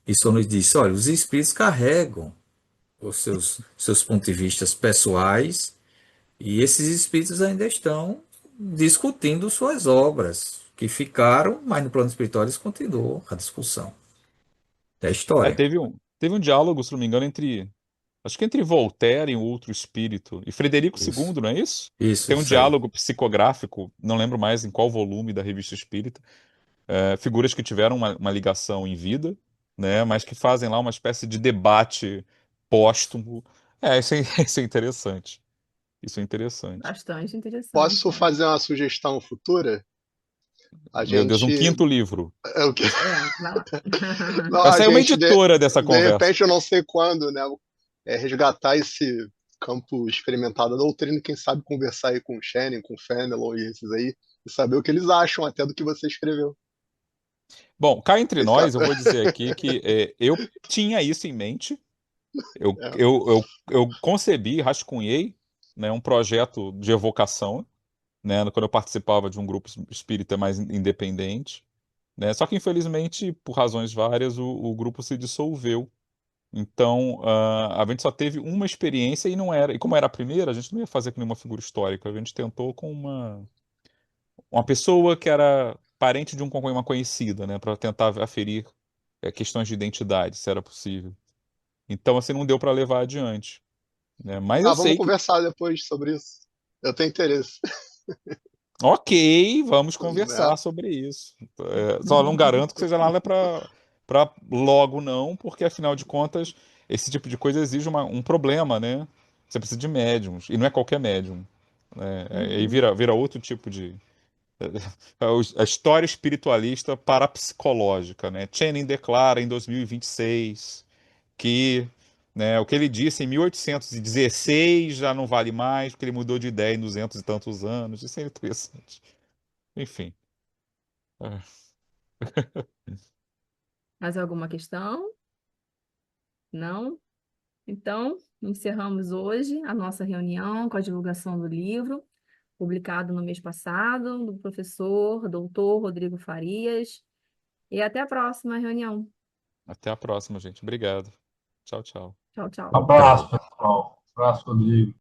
E São Luís disse: olha, os espíritos carregam os seus pontos de vista pessoais e esses espíritos ainda estão discutindo suas obras, que ficaram, mas no plano espiritual eles continuam a discussão. É a história. Teve um diálogo, se não me engano, acho que entre Voltaire e um outro espírito, e Frederico Isso, II, não é isso? isso, Tem um isso aí. diálogo psicográfico, não lembro mais em qual volume da Revista Espírita, figuras que tiveram uma ligação em vida, né, mas que fazem lá uma espécie de debate póstumo. Isso é, isso é interessante. Isso é interessante. Bastante interessante, Posso né? fazer uma sugestão futura? A Meu Deus, um gente. quinto livro. É o quê? Vai lá. Não, Vai a sair uma gente, editora dessa de conversa. repente, eu não sei quando, né? Resgatar esse campo experimentado da doutrina e quem sabe conversar aí com o Shannon, com o Fenelon e esses aí, e saber o que eles acham até do que você escreveu. Bom, cá entre Esse, nós, eu vou dizer aqui que eu tinha isso em mente. Eu, é. eu, eu, eu concebi, rascunhei, né, um projeto de evocação, né, quando eu participava de um grupo espírita mais independente, né, só que infelizmente, por razões várias, o grupo se dissolveu. Então, a gente só teve uma experiência e não era. E como era a primeira, a gente não ia fazer com nenhuma figura histórica. A gente tentou com uma pessoa que era parente de uma conhecida, né, para tentar aferir questões de identidade, se era possível. Então, assim, não deu para levar adiante, né? Mas eu Ah, vamos sei que, conversar depois sobre isso. Eu tenho interesse, ok, vamos né? conversar sobre isso. Só não garanto que seja nada para logo não, porque afinal de contas, esse tipo de coisa exige um problema, né? Você precisa de médiums, e não é qualquer médium, né? Aí Uhum. vira outro tipo de. A história espiritualista parapsicológica, né? Channing declara em 2026 que, né, o que ele disse em 1816 já não vale mais, porque ele mudou de ideia em 200 e tantos anos. Isso é interessante. Enfim. É. Mais alguma questão? Não? Então, encerramos hoje a nossa reunião com a divulgação do livro, publicado no mês passado, do professor doutor Rodrigo Farias. E até a próxima reunião. Até a próxima, gente. Obrigado. Tchau, tchau. Tchau, tchau. Abraço, pessoal. Abraço, Rodrigo.